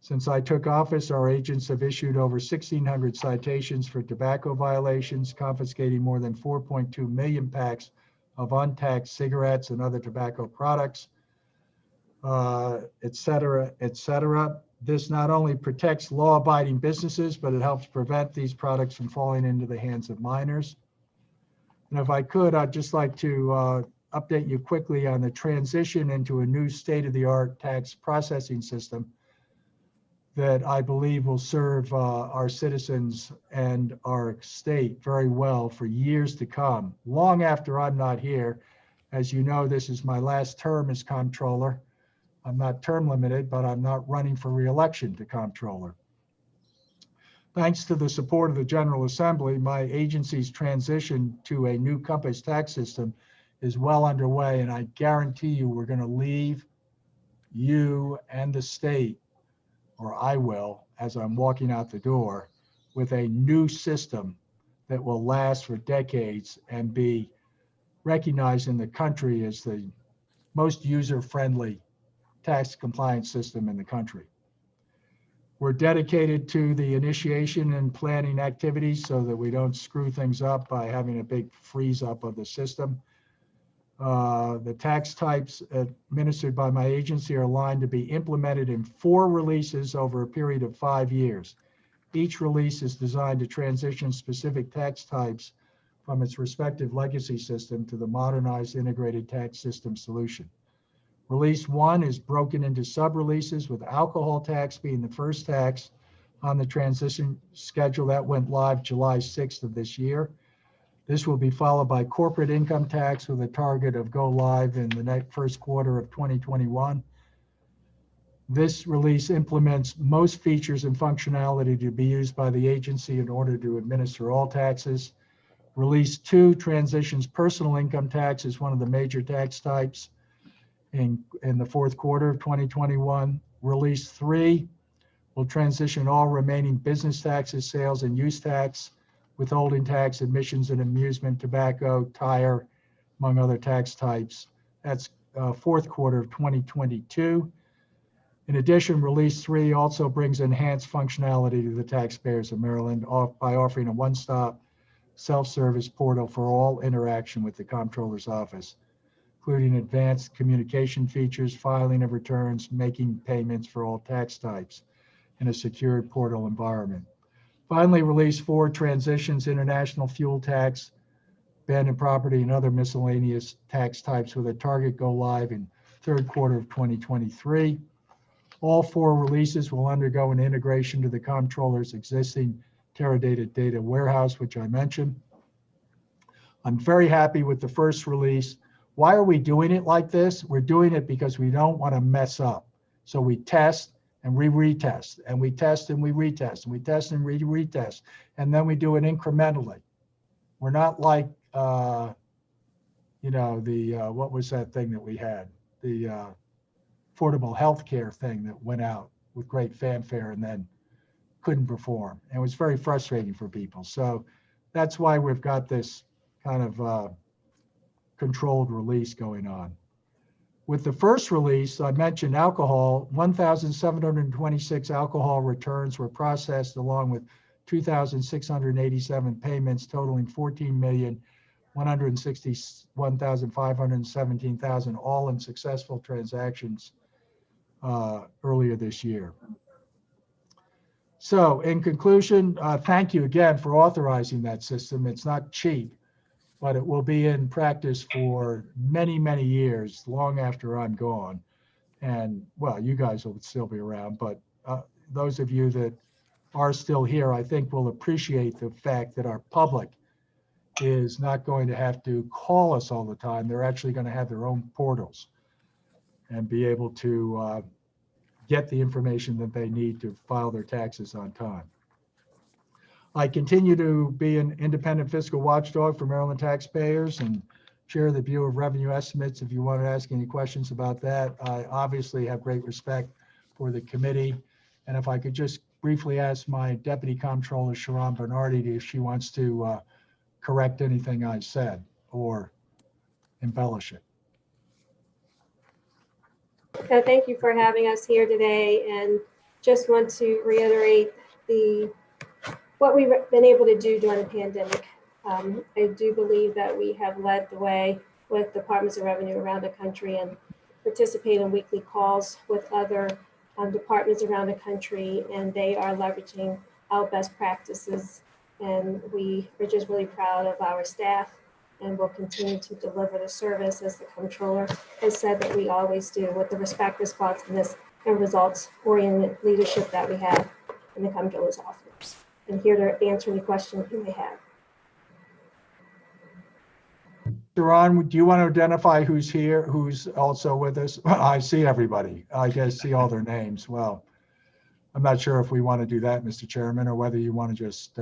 Since I took office, our agents have issued over 1,600 citations for tobacco violations, confiscating more than 4.2 million packs of untaxed cigarettes and other tobacco products, et cetera, et cetera. This not only protects law-abiding businesses, but it helps prevent these products from falling into the hands of minors. And if I could, I'd just like to update you quickly on the transition into a new state-of-the-art tax processing system that I believe will serve our citizens and our state very well for years to come, long after I'm not here. As you know, this is my last term as comptroller. I'm not term limited, but I'm not running for re-election to comptroller. Thanks to the support of the General Assembly, my agency's transition to a new Compass tax system is well underway, and I guarantee you we're going to leave you and the state, or I will, as I'm walking out the door, with a new system that will last for decades and be recognized in the country as the most user-friendly tax compliance system in the country. We're dedicated to the initiation and planning activities so that we don't screw things up by having a big freeze up of the system. The tax types administered by my agency are aligned to be implemented in 4 releases over a period of 5 years. Each release is designed to transition specific tax types from its respective legacy system to the modernized integrated tax system solution. Release 1 is broken into sub-releases, with alcohol tax being the first tax on the transition schedule that went live July 6th of this year. This will be followed by corporate income tax with a target of go live in the first quarter of 2021. This release implements most features and functionality to be used by the agency in order to administer all taxes. Release 2 transitions personal income tax as one of the major tax types in the fourth quarter of 2021. Release 3 will transition all remaining business taxes, sales and use tax, withholding tax, admissions and amusement, tobacco, tire, among other tax types. That's fourth quarter of 2022. In addition, Release 3 also brings enhanced functionality to the taxpayers of Maryland by offering a one-stop self-service portal for all interaction with the Comptroller's office, including advanced communication features, filing of returns, making payments for all tax types in a secured portal environment. Finally, Release 4 transitions international fuel tax, abandoned property, and other miscellaneous tax types with a target go live in third quarter of 2023. All 4 releases will undergo an integration to the Comptroller's existing Teradata data warehouse, which I mentioned. I'm very happy with the first release. Why are we doing it like this? We're doing it because we don't want to mess up. So we test and we retest, and we test and we retest, and we test and retest, and then we do it incrementally. We're not like, what was that thing that we had? The affordable health care thing that went out with great fanfare and then couldn't perform. And it was very frustrating for people. So that's why we've got this kind of controlled release going on. With the first release, I mentioned alcohol. 1,726 alcohol returns were processed, along with 2,687 payments totaling 14,161,517, all in successful transactions earlier this year. So in conclusion, thank you again for authorizing that system. It's not cheap, but it will be in practice for many, many years, long after I'm gone. And well, you guys will still be around, but those of you that are still here, I think will appreciate the fact that our public is not going to have to call us all the time. They're actually going to have their own portals and be able to get the information that they need to file their taxes on time. I continue to be an independent fiscal watchdog for Maryland taxpayers and chair the Bureau of Revenue Estimates. If you want to ask any questions about that, I obviously have great respect for the committee. And if I could just briefly ask my Deputy Comptroller, Sharon Bernardi, if she wants to correct anything I said or embellish it. Thank you for having us here today, and just want to reiterate what we've been able to do during the pandemic. I do believe that we have led the way with departments of revenue around the country and participate in weekly calls with other departments around the country, and they are leveraging our best practices. And we are just really proud of our staff, and will continue to deliver the service as the Comptroller has said that we always do, with the respect, responsiveness, and results-oriented leadership that we have in the Comptroller's office. I'm here to answer any questions you may have. Sharon, do you want to identify who's here, who's also with us? I see everybody. I guess see all their names. Well, I'm not sure if we want to do that, Mr. Chairman, or whether you want to just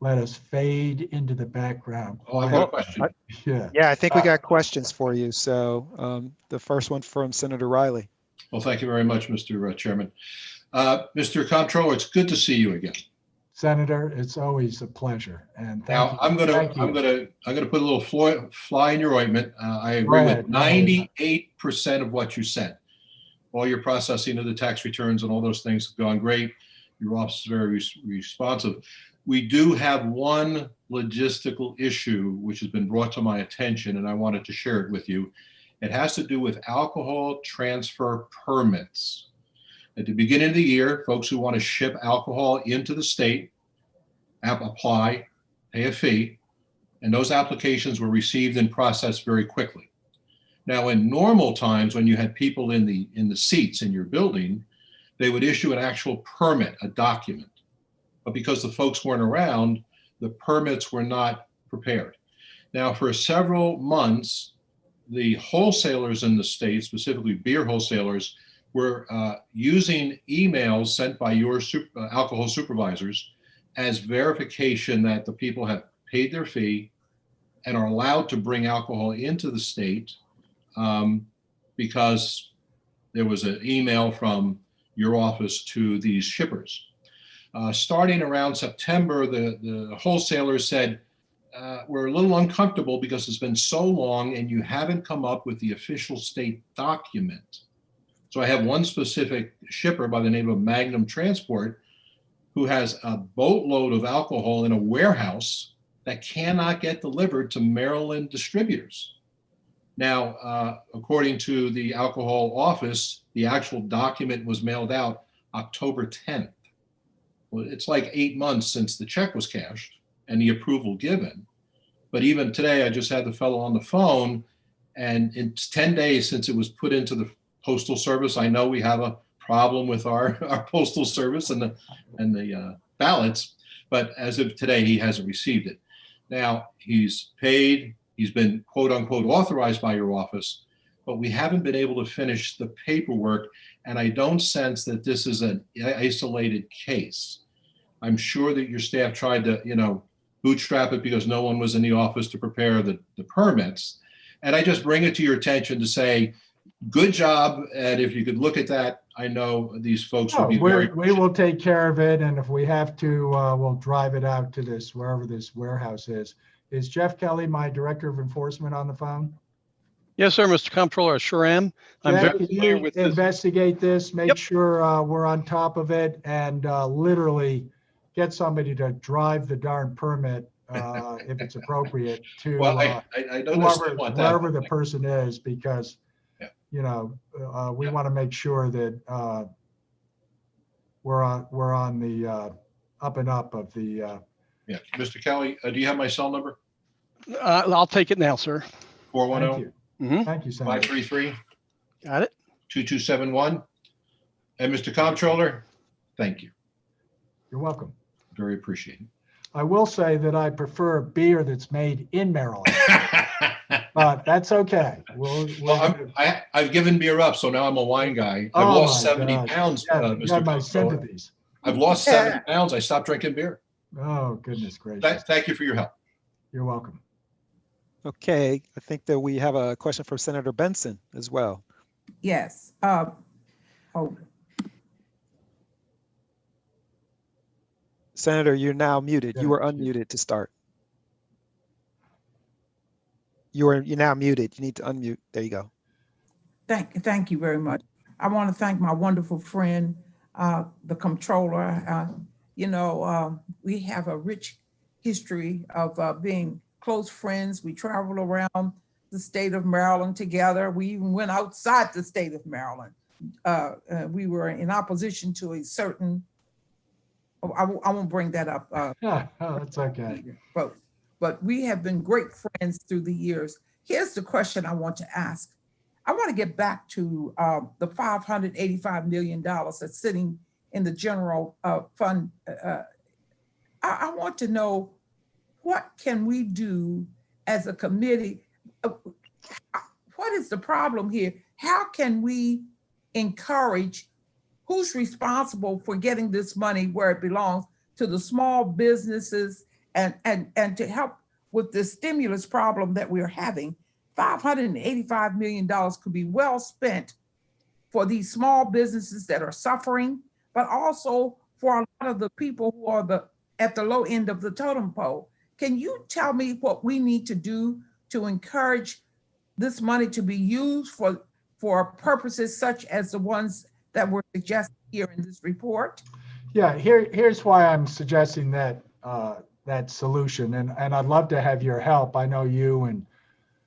let us fade into the background. Oh, I got a question. Yeah, I think we got questions for you. So the first one from Senator Riley. Well, thank you very much, Mr. Chairman. Mr. Comptroller, it's good to see you again. Senator, it's always a pleasure. And thank Now, you. I'm gonna put a little fly in your ointment. I agree with 98% of what you said. All your processing of the tax returns and all those things have gone great. Your office is very responsive. We do have one logistical issue which has been brought to my attention, and I wanted to share it with you. It has to do with alcohol transfer permits. At the beginning of the year, folks who want to ship alcohol into the state apply, pay a fee, and those applications were received and processed very quickly. Now, in normal times, when you had people in the seats in your building, they would issue an actual permit, a document. But because the folks weren't around, the permits were not prepared. Now, for several months, the wholesalers in the state, specifically beer wholesalers, were using emails sent by your alcohol supervisors as verification that the people have paid their fee and are allowed to bring alcohol into the state because there was an email from your office to these shippers. Starting around September, the wholesalers said, we're a little uncomfortable because it's been so long and you haven't come up with the official state document. So I have one specific shipper by the name of Magnum Transport who has a boatload of alcohol in a warehouse that cannot get delivered to Maryland distributors. Now, according to the alcohol office, the actual document was mailed out October 10th. Well, it's like 8 months since the check was cashed and the approval given. But even today, I just had the fellow on the phone, and in 10 days since it was put into the Postal Service, I know we have a problem with our Postal Service and the ballots, but as of today, he hasn't received it. Now, he's paid, he's been quote unquote authorized by your office, but we haven't been able to finish the paperwork, and I don't sense that this is an isolated case. I'm sure that your staff tried to, bootstrap it because no one was in the office to prepare the permits. And I just bring it to your attention to say, good job. And if you could look at that, I know these folks will be we will take care of it. And if we have to, we'll drive it out to wherever this warehouse is. Is Jeff Kelly, my Director of Enforcement, on the phone? Yes, sir, Mr. Comptroller, I sure am. I'm Jeff, very can familiar you with this. investigate this, make Yep. sure we're on top of it, and literally get somebody to drive the darn permit if it's appropriate to Well, I don't necessarily want that. wherever the person is, because we want to make sure that we're on the up and up of the. Yeah, Mr. Kelly, do you have my cell number? I'll take it now, sir. 410 Thank you, Senator. 533 Got it. 2271. And Mr. Comptroller, thank you. You're welcome. Very appreciated. I will say that I prefer beer that's made in Maryland, but that's okay. I've given beer up, so now I'm a wine guy. I've Oh lost my 70 God. pounds, You have Mr. my Comptroller. sympathies. I've lost 70 pounds. I stopped drinking beer. Oh, goodness gracious. Thank you for your help. You're welcome. Okay, I think that we have a question from Senator Benson as well. Yes. Senator, you're now muted. You were unmuted to start. You're now muted. You need to unmute. There you go. Thank you very much. I want to thank my wonderful friend, the Comptroller. We have a rich history of being close friends. We traveled around the state of Maryland together. We even went outside the state of Maryland. We were in opposition to a certain, I won't bring that up. That's okay. But we have been great friends through the years. Here's the question I want to ask. I want to get back to the $585 million that's sitting in the general fund. I want to know, what can we do as a committee? What is the problem here? How can we encourage who's responsible for getting this money where it belongs to the small businesses and to help with the stimulus problem that we're having? $585 million could be well spent for these small businesses that are suffering, but also for a lot of the people who are at the low end of the totem pole. Can you tell me what we need to do to encourage this money to be used for purposes such as the ones that were suggested here in this report? Yeah, here's why I'm suggesting that solution, and I'd love to have your help. I know you and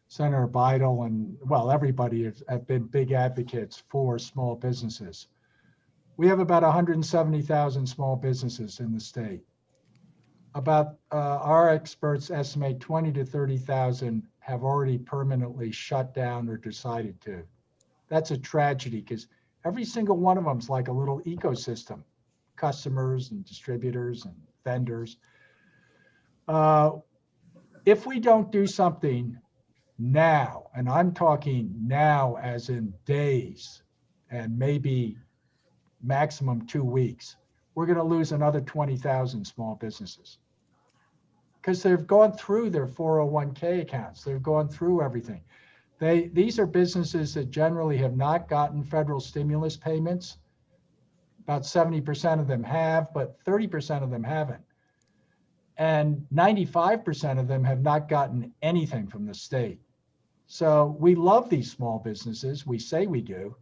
Senator Bidel and, well, everybody have been big advocates for small businesses. We have about 170,000 small businesses in the state. About our experts estimate 20 to 30,000 have already permanently shut down or decided to. That's a tragedy because every single one of them is like a little ecosystem, customers and distributors and vendors. If we don't do something now, and I'm talking now as in days and maybe maximum 2 weeks, we're going to lose another 20,000 small businesses because they've gone through their 401k accounts. They've gone through everything. These are businesses that generally have not gotten federal stimulus payments. About 70% of them have, but 30% of them haven't. And 95% of them have not gotten anything from the state. So we love these small businesses. We say we do.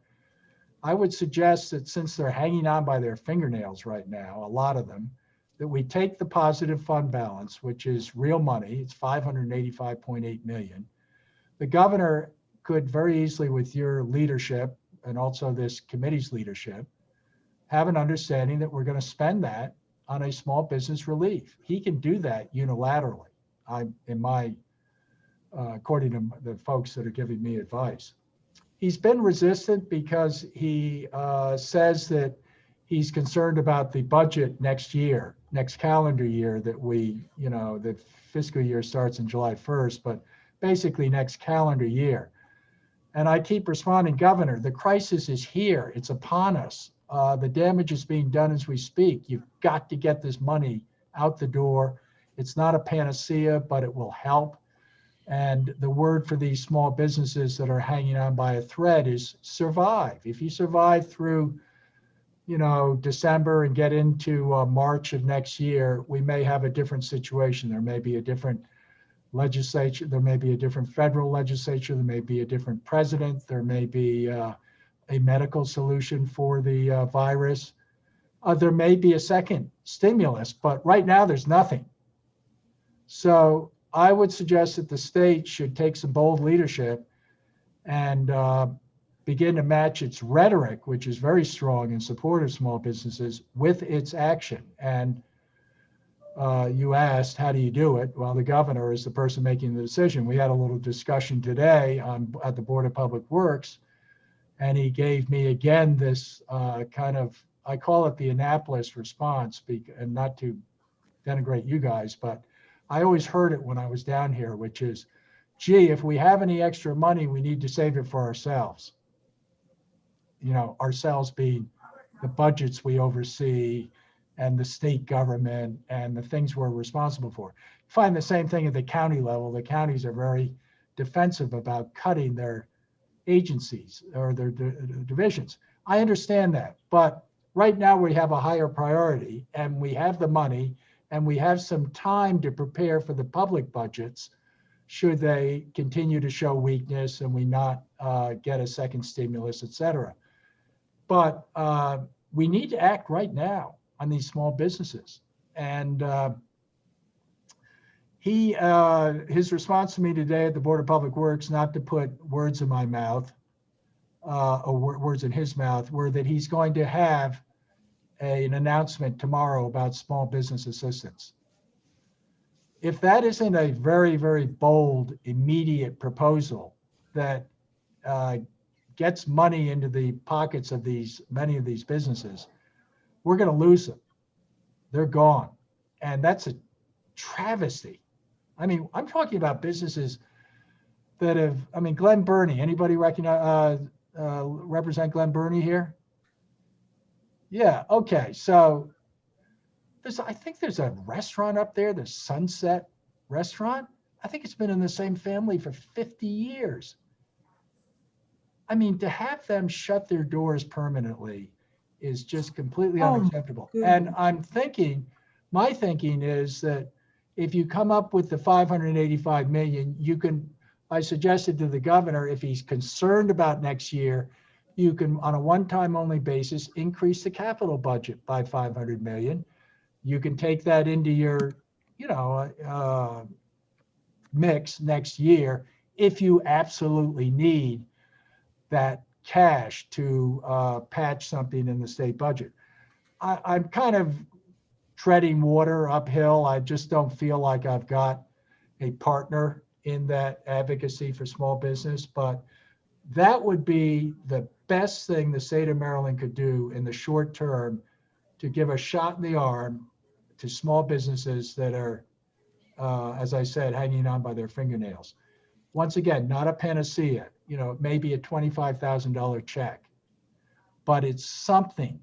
I would suggest that since they're hanging on by their fingernails right now, a lot of them, that we take the positive fund balance, which is real money. It's $585.8 million. The governor could very easily, with your leadership and also this committee's leadership, have an understanding that we're going to spend that on a small business relief. He can do that unilaterally. According to the folks that are giving me advice. He's been resistant because he says that he's concerned about the budget next year, next calendar year that the fiscal year starts in July 1st, but basically next calendar year. And I keep responding, Governor, the crisis is here. It's upon us. The damage is being done as we speak. You've got to get this money out the door. It's not a panacea, but it will help. And the word for these small businesses that are hanging on by a thread is survive. If you survive through, December and get into March of next year, we may have a different situation. There may be a different legislature. There may be a different federal legislature. There may be a different president. There may be a medical solution for the virus. There may be a second stimulus, but right now there's nothing. So I would suggest that the state should take some bold leadership and begin to match its rhetoric, which is very strong in support of small businesses, with its action. And you asked, how do you do it? Well, the governor is the person making the decision. We had a little discussion today at the Board of Public Works, and he gave me again this I call it the Annapolis response, and not to denigrate you guys, but I always heard it when I was down here, which is, gee, if we have any extra money, we need to save it for ourselves. Ourselves being the budgets we oversee and the state government and the things we're responsible for. Find the same thing at the county level. The counties are very defensive about cutting their agencies or their divisions. I understand that, but right now we have a higher priority and we have the money and we have some time to prepare for the public budgets should they continue to show weakness and we not get a second stimulus, et cetera. But we need to act right now on these small businesses. And his response to me today at the Board of Public Works, not to put words in my mouth, or words in his mouth, were that he's going to have an announcement tomorrow about small business assistance. If that isn't a very, very bold, immediate proposal that gets money into the pockets of many of these businesses, we're going to lose them. They're gone. And that's a travesty. I mean, I'm talking about businesses that have, Glen Burnie, anybody represent Glen Burnie here? Yeah, okay. So I think there's a restaurant up there, the Sunset Restaurant. I think it's been in the same family for 50 years. To have them shut their doors permanently is just completely unacceptable. And my thinking is that if you come up with the 585 million, I suggested to the governor, if he's concerned about next year, you can, on a one-time only basis, increase the capital budget by 500 million. You can take that into your, mix next year if you absolutely need that cash to patch something in the state budget. I'm kind of treading water uphill. I just don't feel like I've got a partner in that advocacy for small business, but that would be the best thing the state of Maryland could do in the short term to give a shot in the arm to small businesses that are, as I said, hanging on by their fingernails. Once again, not a panacea, you know, maybe a $25,000 check, but it's something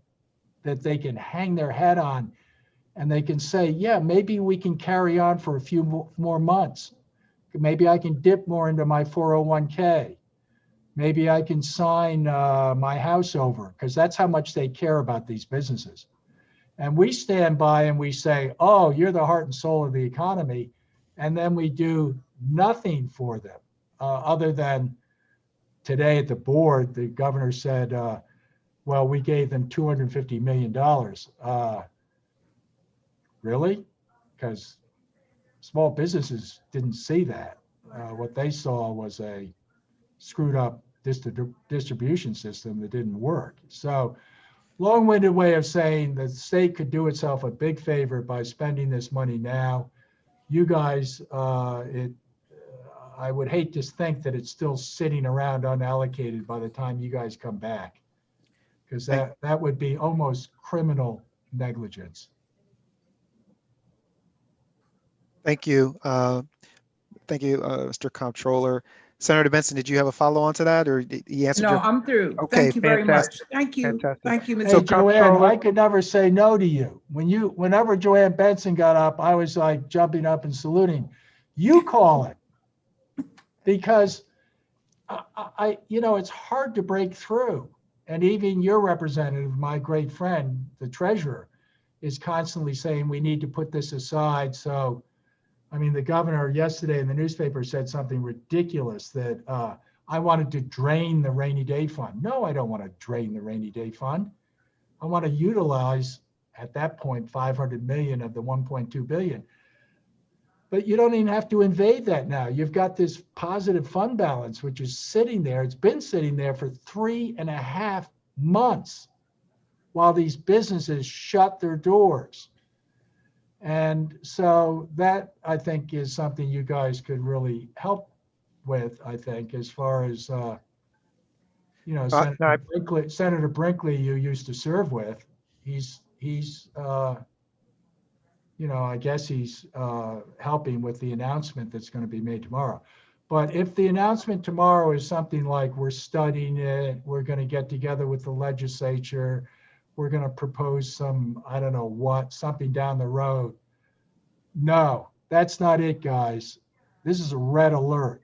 that they can hang their head on and they can say, yeah, maybe we can carry on for a few more months. Maybe I can dip more into my 401k. Maybe I can sign my house over, because that's how much they care about these businesses. And we stand by and we say, oh, you're the heart and soul of the economy. And then we do nothing for them other than today at the board, the governor said, well, we gave them $250 million. Really? Because small businesses didn't see that. What they saw was a screwed up distribution system that didn't work. So long-winded way of saying the state could do itself a big favor by spending this money now. You guys, I would hate to think that it's still sitting around unallocated by the time you guys come back, because that would be almost criminal negligence. Thank you. Thank you, Mr. Comptroller. Senator Benson, did you have a follow-on to that, or you answered No, your? I'm through. Okay, Thank you very much. fantastic. Thank you. Fantastic. Thank you, Hey, Mr. So, Joanne, Comptroller- I could never say no to you. Whenever Joanne Benson got up, I was like jumping up and saluting. You call it, because I you know, it's hard to break through. And even your representative, my great friend, the treasurer, is constantly saying we need to put this aside. So, I mean, the governor yesterday in the newspaper said something ridiculous that I wanted to drain the rainy day fund. No, I don't want to drain the rainy day fund. I want to utilize, at that point, 500 million of the 1.2 billion. But you don't even have to invade that now. You've got this positive fund balance, which is sitting there. It's been sitting there for 3.5 months while these businesses shut their doors. And so that, I think, is something you guys could really help with, I think, as far as, you know, Senator Brinkley, you used to serve with, he's you know, I guess he's helping with the announcement that's going to be made tomorrow. But if the announcement tomorrow is something like we're studying it, we're going to get together with the legislature, we're going to propose some, I don't know what, something down the road. No, that's not it, guys. This is a red alert.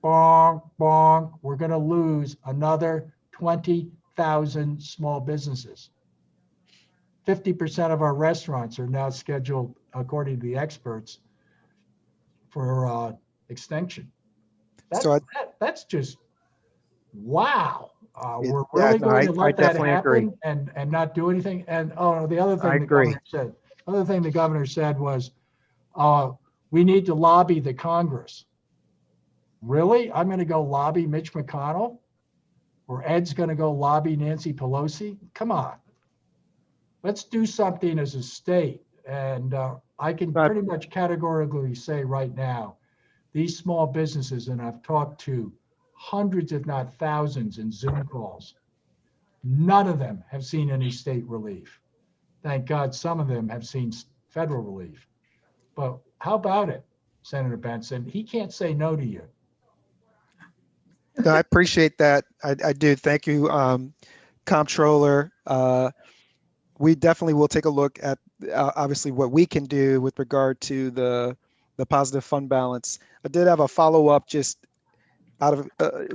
Bonk, bonk. We're going to lose another 20,000 small businesses. 50% of our restaurants are now scheduled, according to the experts, for extinction. That's just, wow. We're really going to let that happen and not do anything. And the other thing the governor said was, we need to lobby the Congress. Really? I'm going to go lobby Mitch McConnell? Or Ed's going to go lobby Nancy Pelosi? Come on. Let's do something as a state. And I can pretty much categorically say right now, these small businesses, and I've talked to hundreds, if not thousands, in Zoom calls, none of them have seen any state relief. Thank God some of them have seen federal relief. But how about it, Senator Benson? He can't say no to you. No, I appreciate that. I do. Thank you, Comptroller. We definitely will take a look at obviously what we can do with regard to the positive fund balance. I did have a follow-up just out of,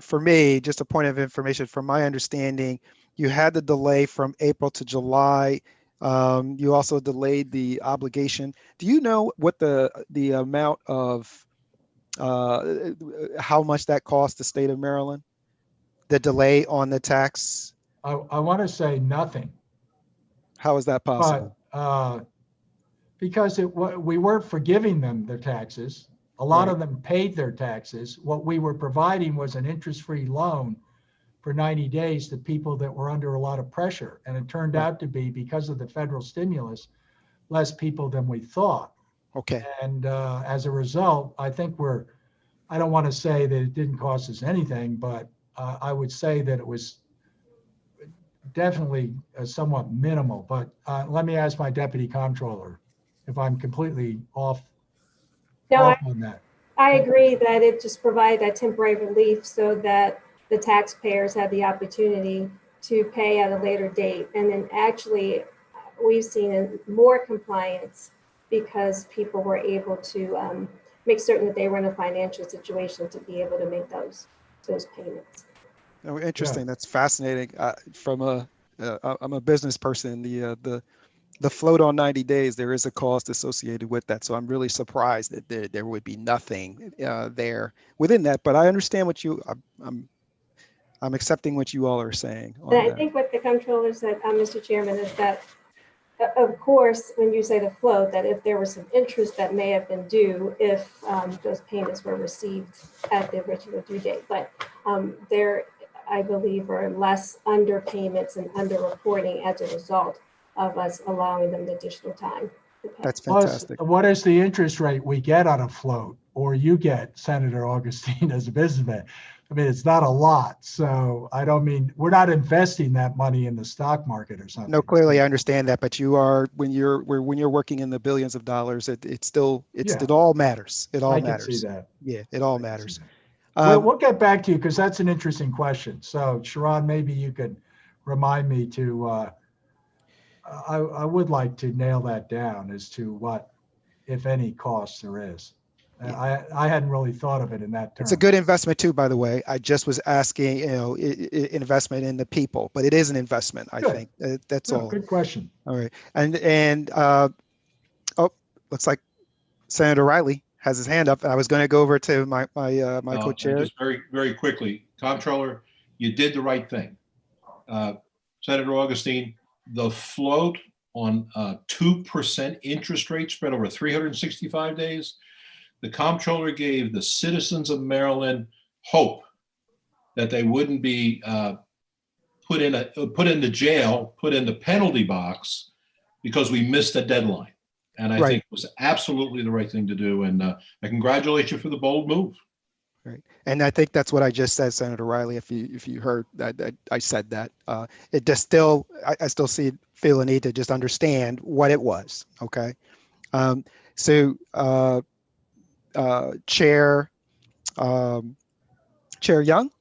for me, just a point of information. From my understanding, you had the delay from April to July. You also delayed the obligation. Do you know what the amount of how much that cost the state of Maryland? The delay on the tax? I want to say nothing. How is that possible? But, because we weren't forgiving them their taxes. A lot of them paid their taxes. What we were providing was an interest-free loan for 90 days to people that were under a lot of pressure. And it turned out to be, because of the federal stimulus, less people than we thought. Okay. And as a result, I think I don't want to say that it didn't cost us anything, but I would say that it was definitely somewhat minimal. But let me ask my deputy comptroller if I'm completely off No, on that. I agree that it just provided that temporary relief so that the taxpayers had the opportunity to pay at a later date. And then actually, we've seen more compliance because people were able to make certain that they were in a financial situation to be able to make those payments. Oh, interesting. That's fascinating. I'm a business person. The float on 90 days, there is a cost associated with that. So I'm really surprised that there would be nothing there within that. But I understand what I'm accepting what you all are saying on And I that. think what the comptroller said, Mr. Chairman, is that, of course, when you say the float, that if there was some interest that may have been due if those payments were received at the original due date. But there, I believe, are less underpayments and underreporting as a result of us allowing them the additional time to pay. That's Plus, fantastic. what is the interest rate we get on a float, or you get, Senator Augustine, as a businessman? I mean, it's not a lot. So I don't mean, we're not investing that money in the stock market or something. No, clearly I understand that, but you are, when you're working in the billions of dollars, it all matters. It all I matters. can see that. Yeah, it all matters. We'll get back to you because that's an interesting question. So Sharon, maybe you could remind me to, I would like to nail that down as to what, if any, costs there is. I hadn't really thought of it in that term. It's a good investment too, by the way. I just was asking, investment in the people, but it is an investment, I think. That's all. Good question. All right. And looks like Senator Riley has his hand up. I was going to go over to my co-chair. Just very, very quickly, Comptroller, you did the right thing. Senator Augustine, the float on 2% interest rate spread over 365 days, the Comptroller gave the citizens of Maryland hope that they wouldn't be put in the jail, put in the penalty box because we missed a deadline. And I think it was absolutely the right thing to do. And I congratulate you for the bold move. Right. And I think that's what I just said, Senator Riley, if you heard that I said that. It just still, I still feel a need to just understand what it was. Okay. Chair Young,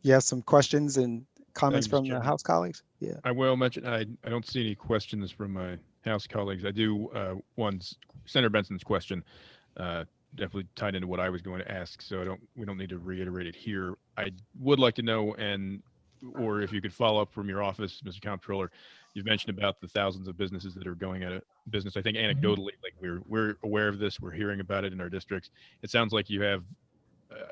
you have some questions and comments from the House colleagues? Yeah. I will mention, I don't see any questions from my House colleagues. I do, Senator Benson's question, definitely tied into what I was going to ask, so we don't need to reiterate it here. I would like to know, or if you could follow up from your office, Mr. Comptroller, you've mentioned about the thousands of businesses that are going out of business. I think anecdotally, like we're aware of this, we're hearing about it in our districts. It sounds like you have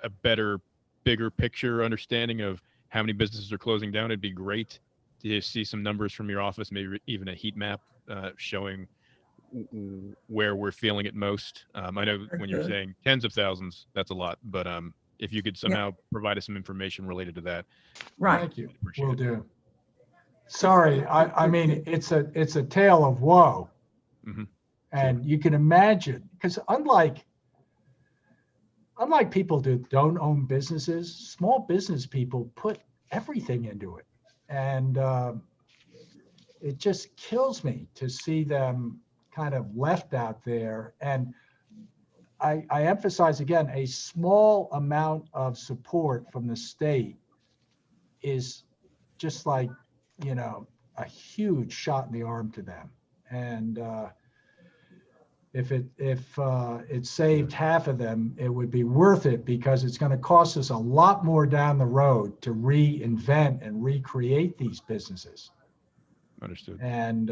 a better, bigger picture understanding of how many businesses are closing down. It'd be great to see some numbers from your office, maybe even a heat map showing where we're feeling it most. I know when you're saying tens of thousands, that's a lot, but if you could somehow provide us some information related to that. Right. Thank you. Will do. Sorry, I mean, it's a tale of woe. Mm-hmm. And you can imagine, because unlike people that don't own businesses, small business people put everything into it. And it just kills me to see them kind of left out there. And I emphasize again, a small amount of support from the state is just like, a huge shot in the arm to them. And if it saved half of them, it would be worth it, because it's going to cost us a lot more down the road to reinvent and recreate these businesses. Understood. And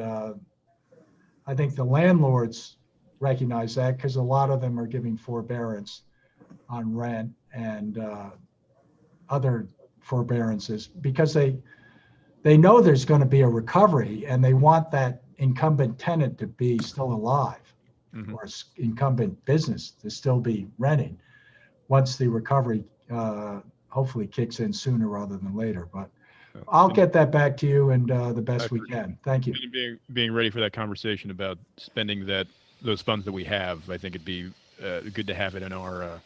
I think the landlords recognize that, because a lot of them are giving forbearance on rent and other forbearances, because they know there's going to be a recovery, and they want that incumbent tenant to be still alive, mm-hmm. or incumbent business to still be renting once the recovery hopefully kicks in sooner rather than later, but I'll get that back to you and the best we can. Thank you. Being ready for that conversation about spending those funds that we have, I think it'd be good to have it in our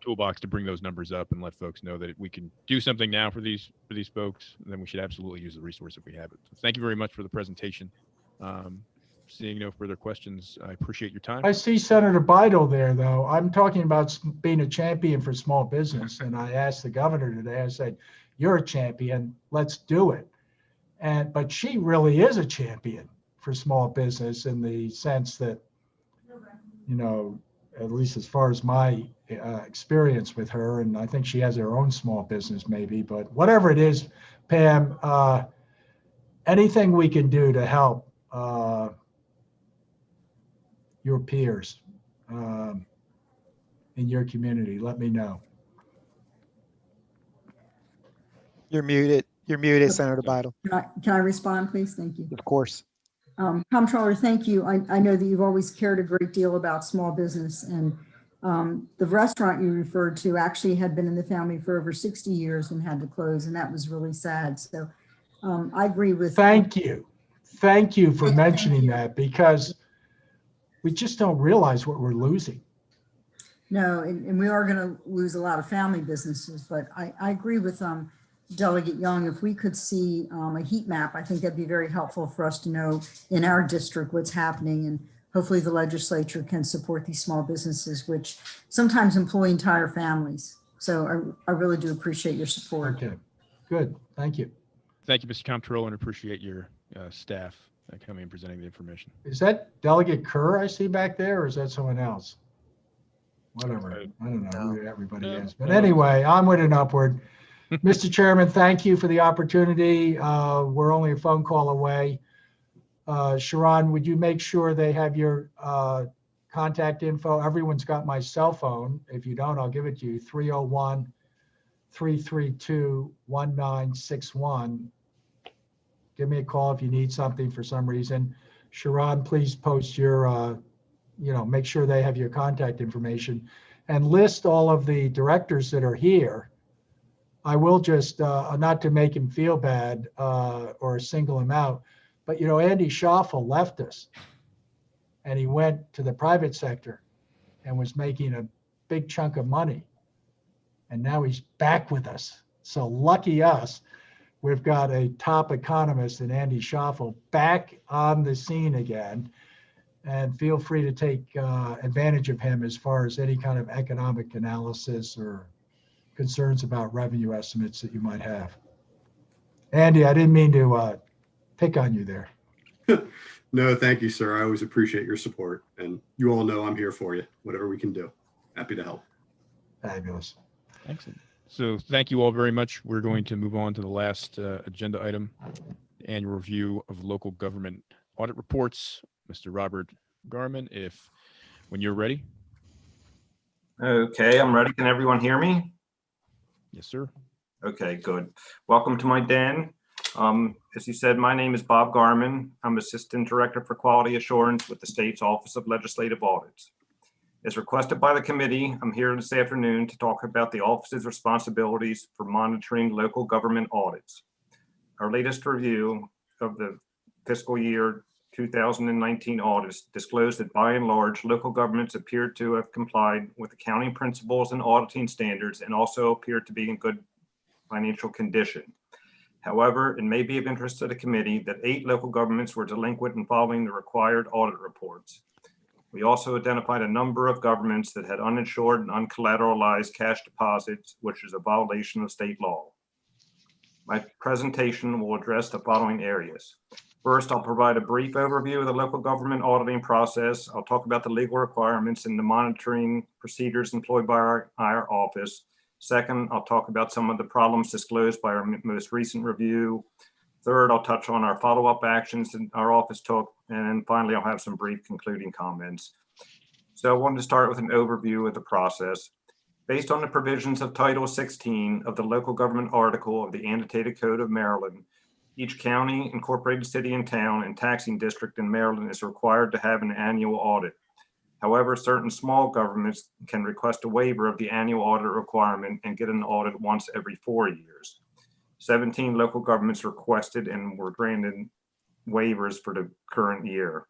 toolbox to bring those numbers up and let folks know that we can do something now for these folks. Then we should absolutely use the resource if we have it. So thank you very much for the presentation. Seeing no further questions, I appreciate your time. I see Senator Bidel there, though. I'm talking about being a champion for small business, and I asked the governor today, I said, you're a champion, let's do it. But she really is a champion for small business in the sense that, you know, at least as far as my experience with her, and I think she has her own small business maybe, but whatever it is, Pam, anything we can do to help your peers in your community, let me know. You're muted. You're muted, Senator Bidel. Can I respond, please? Thank you. Of course. Comptroller, thank you. I know that you've always cared a great deal about small business, and the restaurant you referred to actually had been in the family for over 60 years and had to close, and that was really sad. So I agree with. Thank you. Thank you for mentioning that, because we just don't realize what we're losing. No, and we are going to lose a lot of family businesses, but I agree with Delegate Young. If we could see a heat map, I think that'd be very helpful for us to know in our district what's happening, and hopefully the legislature can support these small businesses, which sometimes employ entire families. So I really do appreciate your support. Okay, good. Thank you. Thank you, Mr. Comptroller, and appreciate your staff coming and presenting the information. Is that Delegate Kerr I see back there, or is that someone else? Whatever. I don't know who everybody is. But anyway, onward and upward. Mr. Chairman, thank you for the opportunity. We're only a phone call away. Sharon, would you make sure they have your contact info? Everyone's got my cell phone. If you don't, I'll give it to you. 301-332-1961. Give me a call if you need something for some reason. Sharon, please post your, make sure they have your contact information and list all of the directors that are here. I will just, not to make him feel bad or single him out, but Andy Schaffel left us and he went to the private sector and was making a big chunk of money. And now he's back with us. So lucky us, we've got a top economist in Andy Schaffel back on the scene again. And feel free to take advantage of him as far as any kind of economic analysis or concerns about revenue estimates that you might have. Andy, I didn't mean to pick on you there. No, thank you, sir. I always appreciate your support, and you all know I'm here for you, whatever we can do. Happy to help. Fabulous. Excellent. So thank you all very much. We're going to move on to the last agenda item, annual review of local government audit reports. Mr. Robert Garman, when you're ready. Okay, I'm ready. Can everyone hear me? Yes, sir. Okay, good. Welcome to my den. As you said, my name is Bob Garman. I'm Assistant Director for Quality Assurance with the state's Office of Legislative Audits. As requested by the committee, I'm here this afternoon to talk about the office's responsibilities for monitoring local government audits. Our latest review of the fiscal year 2019 audits disclosed that by and large, local governments appeared to have complied with accounting principles and auditing standards and also appeared to be in good financial condition. However, it may be of interest to the committee that 8 local governments were delinquent in following the required audit reports. We also identified a number of governments that had uninsured and uncollateralized cash deposits, which is a violation of state law. My presentation will address the following areas. First, I'll provide a brief overview of the local government auditing process. I'll talk about the legal requirements and the monitoring procedures employed by our office. Second, I'll talk about some of the problems disclosed by our most recent review. Third, I'll touch on our follow-up actions that our office took. And then finally, I'll have some brief concluding comments. So I wanted to start with an overview of the process. Based on the provisions of Title 16 of the Local Government Article of the Annotated Code of Maryland, each county, incorporated city and town, and taxing district in Maryland is required to have an annual audit. However, certain small governments can request a waiver of the annual audit requirement and get an audit once every 4 years. 17 local governments requested and were granted waivers for the current year.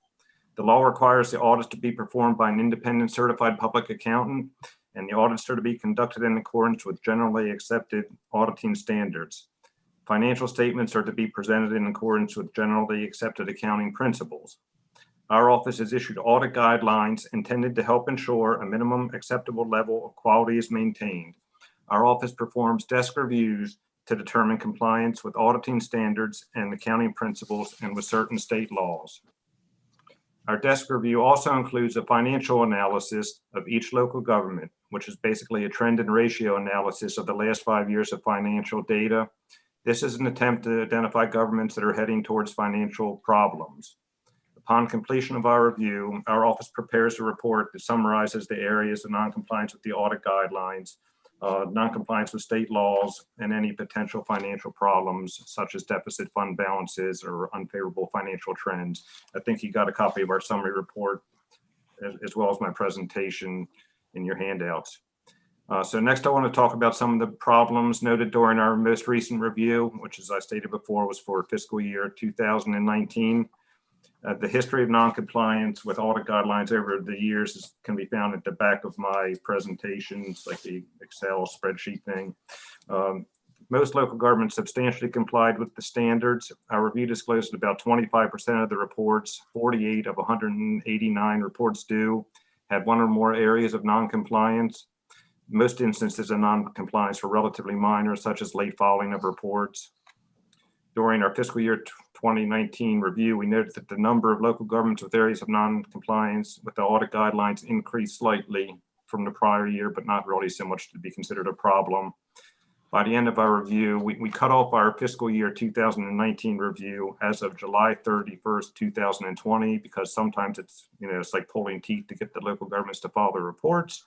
The law requires the audits to be performed by an independent certified public accountant, and the audits are to be conducted in accordance with generally accepted auditing standards. Financial statements are to be presented in accordance with generally accepted accounting principles. Our office has issued audit guidelines intended to help ensure a minimum acceptable level of quality is maintained. Our office performs desk reviews to determine compliance with auditing standards and accounting principles and with certain state laws. Our desk review also includes a financial analysis of each local government, which is basically a trend and ratio analysis of the last 5 years of financial data. This is an attempt to identify governments that are heading towards financial problems. Upon completion of our review, our office prepares a report that summarizes the areas of noncompliance with the audit guidelines, noncompliance with state laws, and any potential financial problems such as deficit fund balances or unfavorable financial trends. I think you got a copy of our summary report as well as my presentation in your handouts. So next I want to talk about some of the problems noted during our most recent review, which, as I stated before, was for fiscal year 2019. The history of noncompliance with audit guidelines over the years can be found at the back of my presentations, like the Excel spreadsheet thing. Most local governments substantially complied with the standards. Our review disclosed that about 25% of the reports, 48 of 189 reports due, had one or more areas of noncompliance. Most instances of noncompliance were relatively minor, such as late filing of reports. During our fiscal year 2019 review, we noted that the number of local governments with areas of non-compliance with the audit guidelines increased slightly from the prior year, but not really so much to be considered a problem. By the end of our review, we cut off our fiscal year 2019 review as of July 31st, 2020, because sometimes it's like pulling teeth to get the local governments to file their reports.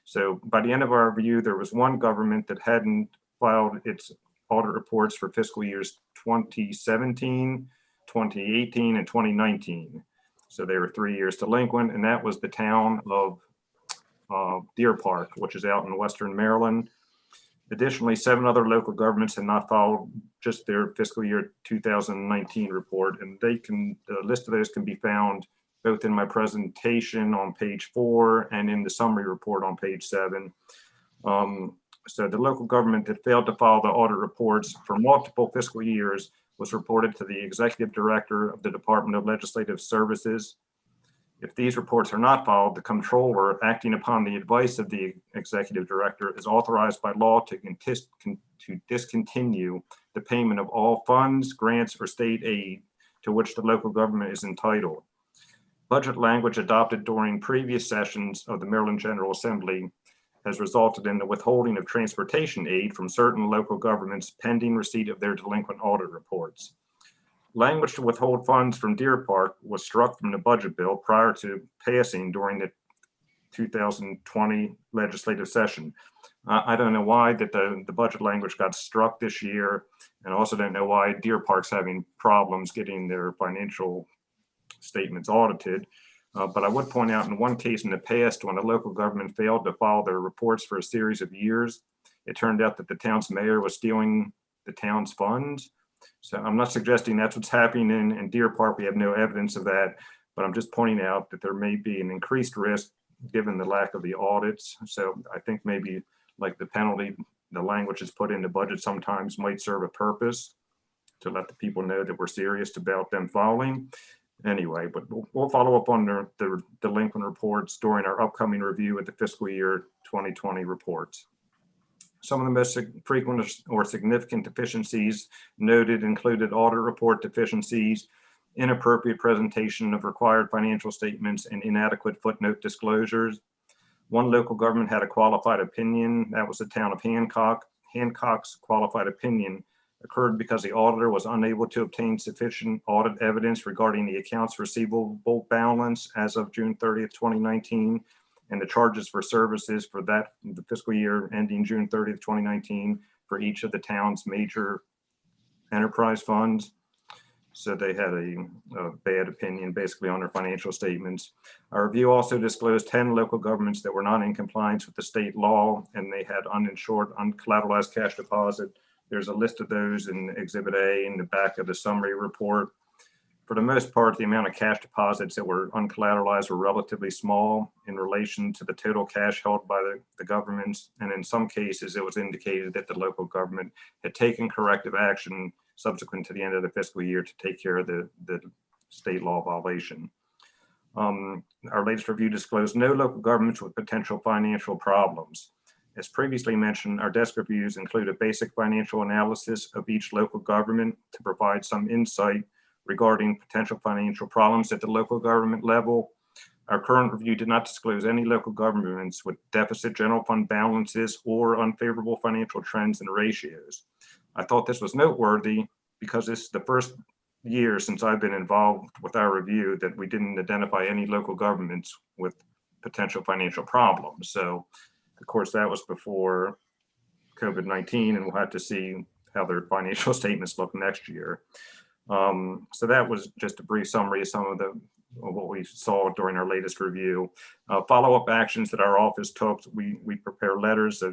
So by the end of our review, there was one government that hadn't filed its audit reports for fiscal years 2017, 2018, and 2019. So they were 3 years delinquent, and that was the town of Deer Park, which is out in Western Maryland. Additionally, 7 other local governments had not filed just their fiscal year 2019 report, and the list of those can be found both in my presentation on page 4 and in the summary report on page 7. So the local government that failed to file the audit reports for multiple fiscal years was reported to the executive director of the Department of Legislative Services. If these reports are not filed, the Comptroller, acting upon the advice of the executive director, is authorized by law to discontinue the payment of all funds, grants, or state aid to which the local government is entitled. Budget language adopted during previous sessions of the Maryland General Assembly has resulted in the withholding of transportation aid from certain local governments pending receipt of their delinquent audit reports. Language to withhold funds from Deer Park was struck from the budget bill prior to passing during the 2020 legislative session. I don't know why that the budget language got struck this year, and also don't know why Deer Park's having problems getting their financial statements audited. But I would point out in one case in the past, when a local government failed to file their reports for a series of years, it turned out that the town's mayor was stealing the town's funds. So I'm not suggesting that's what's happening in Deer Park. We have no evidence of that, but I'm just pointing out that there may be an increased risk given the lack of the audits. So I think maybe like the penalty, the language is put in the budget sometimes might serve a purpose to let the people know that we're serious about them filing. Anyway, but we'll follow up on the delinquent reports during our upcoming review of the fiscal year 2020 reports. Some of the most frequent or significant deficiencies noted included audit report deficiencies, inappropriate presentation of required financial statements, and inadequate footnote disclosures. One local government had a qualified opinion. That was the town of Hancock. Hancock's qualified opinion occurred because the auditor was unable to obtain sufficient audit evidence regarding the accounts receivable balance as of June 30th, 2019, and the charges for services for the fiscal year ending June 30th, 2019 for each of the town's major enterprise funds. So they had a bad opinion basically on their financial statements. Our review also disclosed 10 local governments that were not in compliance with the state law, and they had uninsured, uncollateralized cash deposit. There's a list of those in Exhibit A in the back of the summary report. For the most part, the amount of cash deposits that were uncollateralized were relatively small in relation to the total cash held by the governments. And in some cases, it was indicated that the local government had taken corrective action subsequent to the end of the fiscal year to take care of the state law violation. Our latest review disclosed no local governments with potential financial problems. As previously mentioned, our desk reviews include a basic financial analysis of each local government to provide some insight regarding potential financial problems at the local government level. Our current review did not disclose any local governments with deficit general fund balances or unfavorable financial trends and ratios. I thought this was noteworthy because this is the first year since I've been involved with our review that we didn't identify any local governments with potential financial problems. So, of course, that was before COVID-19, and we'll have to see how their financial statements look next year. So that was just a brief summary of some of what we saw during our latest review. Follow-up actions that our office took, we prepare letters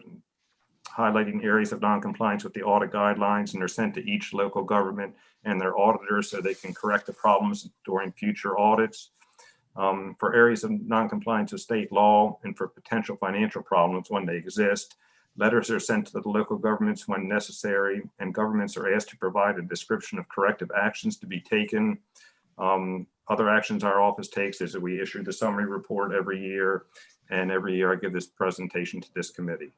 highlighting areas of noncompliance with the audit guidelines, and they're sent to each local government and their auditors so they can correct the problems during future audits. For areas of noncompliance with state law and for potential financial problems when they exist, letters are sent to the local governments when necessary, and governments are asked to provide a description of corrective actions to be taken. Other actions our office takes is that we issue the summary report every year, and every year I give this presentation to this committee.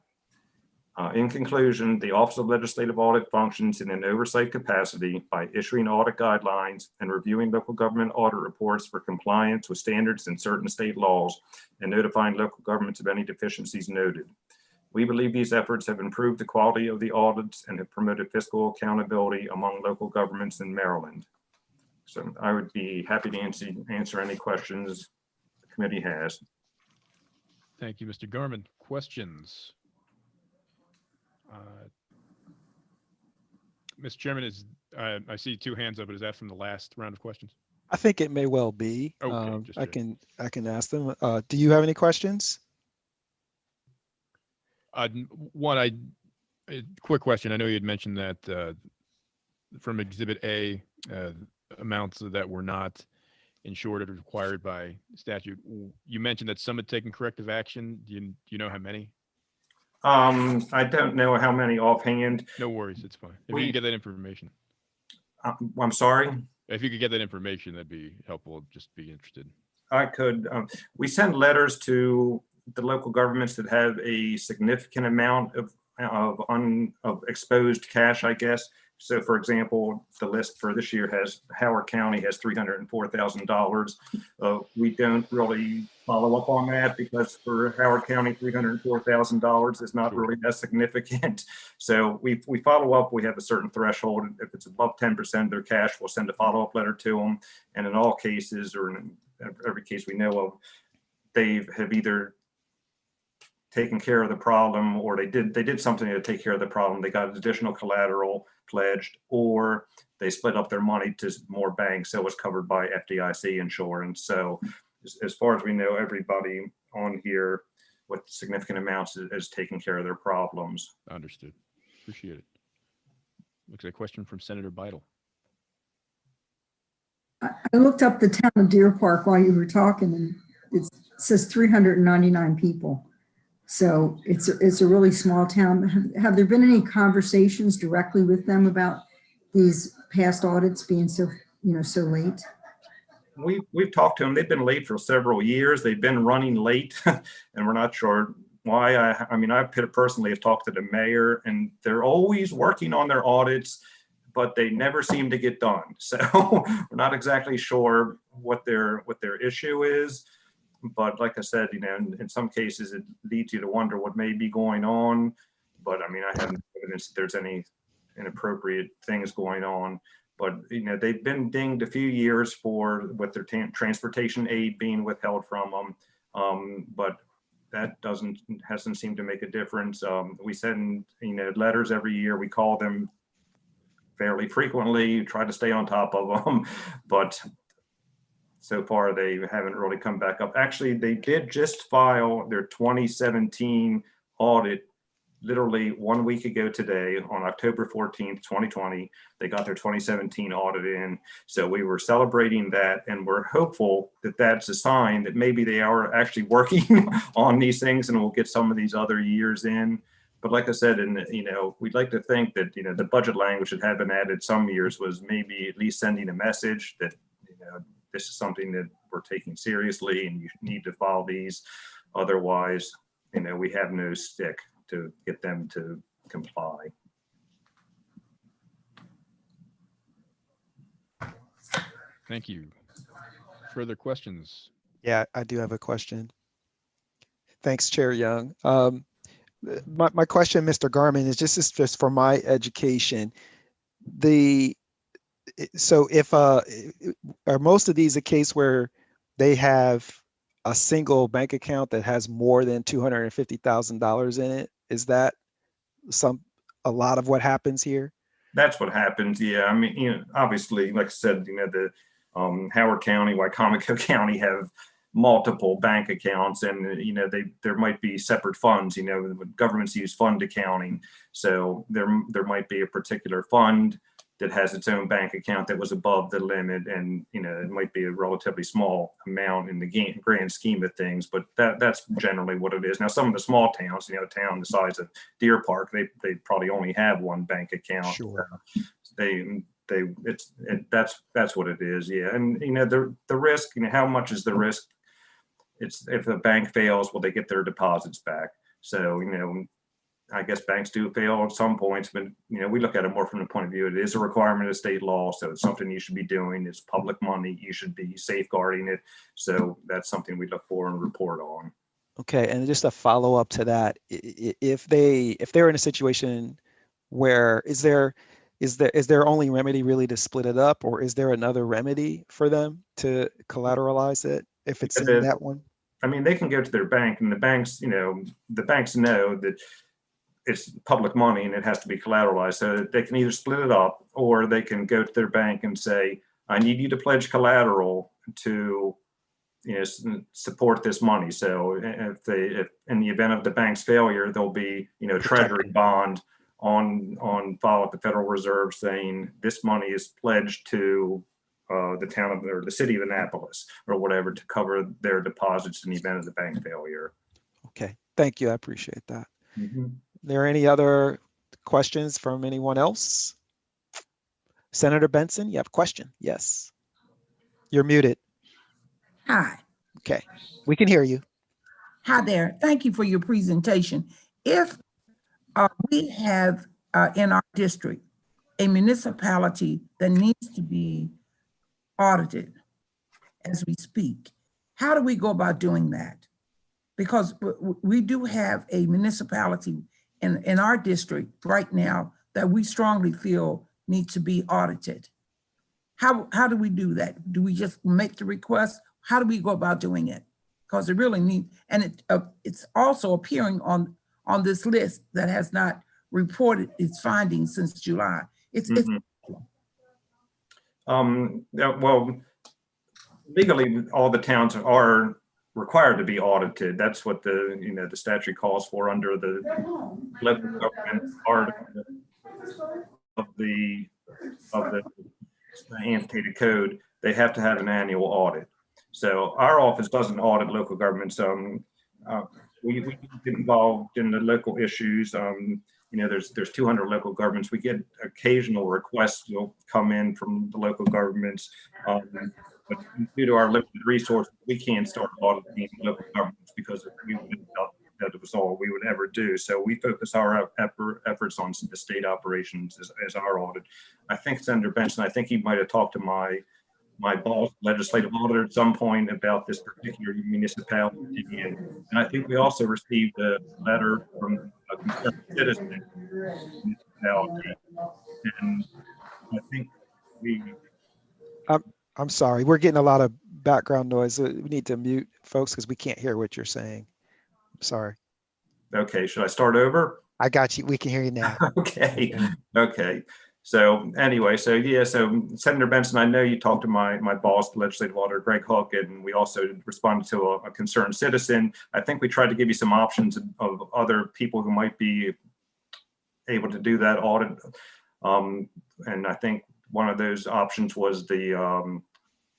In conclusion, the Office of Legislative Audit functions in an oversight capacity by issuing audit guidelines and reviewing local government audit reports for compliance with standards in certain state laws and notifying local governments of any deficiencies noted. We believe these efforts have improved the quality of the audits and have promoted fiscal accountability among local governments in Maryland. So I would be happy to answer any questions the committee has. Thank you, Mr. Garman. Questions? Mr. Chairman, I see two hands up, but is that from the last round of questions? I think it may well be. Okay, I can ask them. Do you have any questions? Quick question. I know you had mentioned that from Exhibit A, amounts that were not insured or required by statute. You mentioned that some had taken corrective action. Do you know how many? I don't know how many offhand. No worries, it's fine. If you could get that information. I'm sorry? If you could get that information, that'd be helpful. Just be interested. I could. We send letters to the local governments that have a significant amount of exposed cash, I guess. So, for example, the list for this year has Howard County has $304,000. We don't really follow up on that because for Howard County, $304,000 is not really that significant. So we follow up. We have a certain threshold. If it's above 10% of their cash, we'll send a follow-up letter to them. And in all cases, or in every case we know of, they have either taken care of the problem, or they did something to take care of the problem. They got additional collateral pledged, or they split up their money to more banks, so it was covered by FDIC insurance. So as far as we know, everybody on here with significant amounts is taking care of their problems. Understood. Appreciate it. Looks like a question from Senator Beidel. I looked up the town of Deer Park while you were talking, and it says 399 people. So it's a really small town. Have there been any conversations directly with them about these past audits being so late? We've talked to them. They've been late for several years. They've been running late, and we're not sure why. I mean, I personally have talked to the mayor, and they're always working on their audits, but they never seem to get done. So we're not exactly sure what their issue is. But like I said, in some cases, it leads you to wonder what may be going on. But I mean, I haven't evidence that there's any inappropriate things going on. But they've been dinged a few years with their transportation aid being withheld from them. But that hasn't seemed to make a difference. We send letters every year. We call them fairly frequently, try to stay on top of them, but so far they haven't really come back up. Actually, they did just file their 2017 audit literally 1 week ago today, on October 14th, 2020. They got their 2017 audit in. So we were celebrating that, and we're hopeful that that's a sign that maybe they are actually working on these things and we'll get some of these other years in. But like I said, and we'd like to think that the budget language that had been added some years was maybe at least sending a message that this is something that we're taking seriously and you need to follow these. Otherwise, we have no stick to get them to comply. Thank you. Further questions? Yeah, I do have a question. Thanks, Chair Young. My question, Mr. Garman, is just for my education. So if are most of these a case where they have a single bank account that has more than $250,000 in it? Is that a lot of what happens here? That's what happens. Yeah, I mean, obviously, like I said, the Howard County, Wycomico County have multiple bank accounts, and there might be separate funds. Governments use fund accounting, so there might be a particular fund that has its own bank account that was above the limit, and it might be a relatively small amount in the grand scheme of things, but that's generally what it is. Now, some of the small towns, a town the size of Deer Park, they probably only have one bank account. Sure. That's what it is. Yeah, and the risk. How much is the risk? It's if a bank fails, will they get their deposits back? So I guess banks do fail at some points, but we look at it more from the point of view, it is a requirement of state law, so it's something you should be doing. It's public money, you should be safeguarding it. So that's something we look for and report on. Okay, and just a follow up to that, if they're in a situation where is there only remedy really to split it up, or is there another remedy for them to collateralize it if it's in that one? I mean, they can go to their bank, and the banks know that it's public money and it has to be collateralized. So they can either split it up, or they can go to their bank and say, I need you to pledge collateral to support this money. So if in the event of the bank's failure, there'll be treasury bond on file at the Federal Reserve saying this money is pledged to the town of, or the city of Annapolis or whatever, to cover their deposits in the event of the bank failure. Okay, thank you. I appreciate that. Mm-hmm. There any other questions from anyone else? Senator Benson, you have a question? Yes. You're muted. Hi. Okay, we can hear you. Hi there. Thank you for your presentation. If we have in our district a municipality that needs to be audited as we speak, how do we go about doing that? Because we do have a municipality in our district right now that we strongly feel need to be audited. How do we do that? Do we just make the request? How do we go about doing it? Because it really needs, and it's also appearing on this list that has not reported its findings since July. Well, legally, all the towns are required to be audited. That's what the statute calls for under the local government part of the annotated code. They have to have an annual audit. So our office doesn't audit local governments. We get involved in the local issues. There's 200 local governments. We get occasional requests will come in from the local governments, but due to our limited resources, we can't start auditing local governments because that was all we would ever do. So we focus our efforts on the state operations as our audit. I think Senator Benson, I think he might have talked to my boss, legislative auditor, at some point about this particular municipality. And I think we also received a letter from a concerned citizen municipality. And I think I'm sorry, we're getting a lot of background noise. We need to mute folks because we can't hear what you're saying. I'm sorry. Okay, should I start over? I got you. We can hear you now. Okay. So anyway, so yeah, so Senator Benson, I know you talked to my boss, the legislative auditor, Greg Hook, and we also responded to a concerned citizen. I think we tried to give you some options of other people who might be able to do that audit. And I think one of those options was the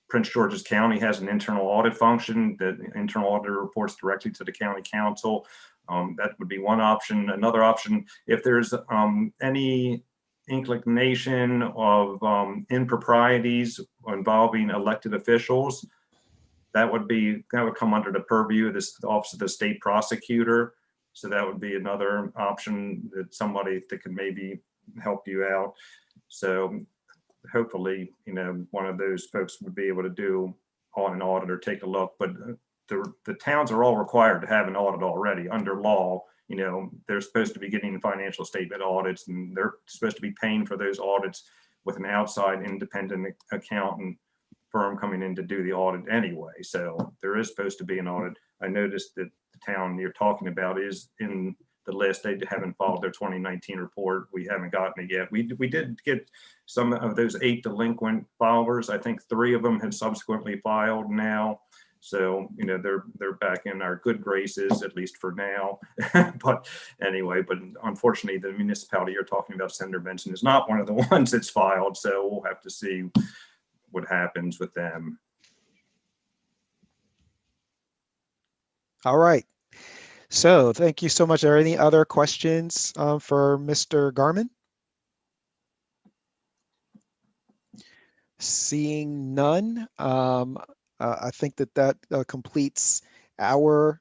Prince George's County has an internal audit function that internal auditor reports directly to the county council. That would be one option. Another option, if there's any inclination of improprieties involving elected officials, that would come under the purview of the Office of the State Prosecutor. So that would be another option that somebody that could maybe help you out. So hopefully, you know, one of those folks would be able to do on an audit or take a look. But the towns are all required to have an audit already under law. You know, they're supposed to be getting financial statement audits, and they're supposed to be paying for those audits with an outside independent accountant firm coming in to do the audit anyway. So there is supposed to be an audit. I noticed that the town you're talking about is in the list. They haven't filed their 2019 report. We haven't gotten it yet. We did get some of those 8 delinquent filers. I think 3 of them have subsequently filed now. So, you know, they're back in our good graces, at least for now. But anyway, but unfortunately, the municipality you're talking about, Senator Benson, is not one of the ones that's filed. So we'll have to see what happens with them. All right. So thank you so much. Are there any other questions for Mr. Garman? Seeing none, I think that completes our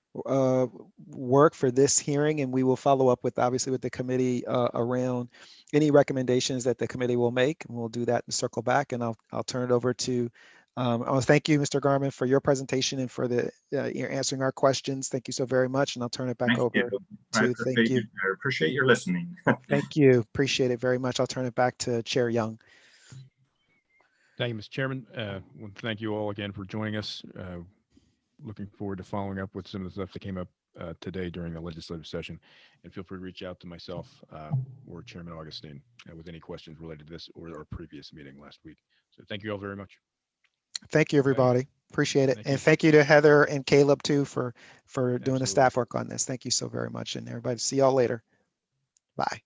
work for this hearing, and we will follow up with, obviously, with the committee around any recommendations that the committee will make, and we'll do that and circle back. And I'll turn it over to. I want to thank you, Mr. Garman, for your presentation and for your answering our questions. Thank you so very much, and I'll turn it back over to. Thank you. I appreciate your listening. Thank you. Appreciate it very much. I'll turn it back to Chair Young. Thank you, Mr. Chairman. Thank you all again for joining us. Looking forward to following up with some of the stuff that came up today during the legislative session. And feel free to reach out to myself or Chairman Augustine with any questions related to this or our previous meeting last week. So thank you all very much. Thank you, everybody. Appreciate it. And thank you to Heather and Caleb too for doing the staff work on this. Thank you so very much. And everybody, see y'all later. Bye.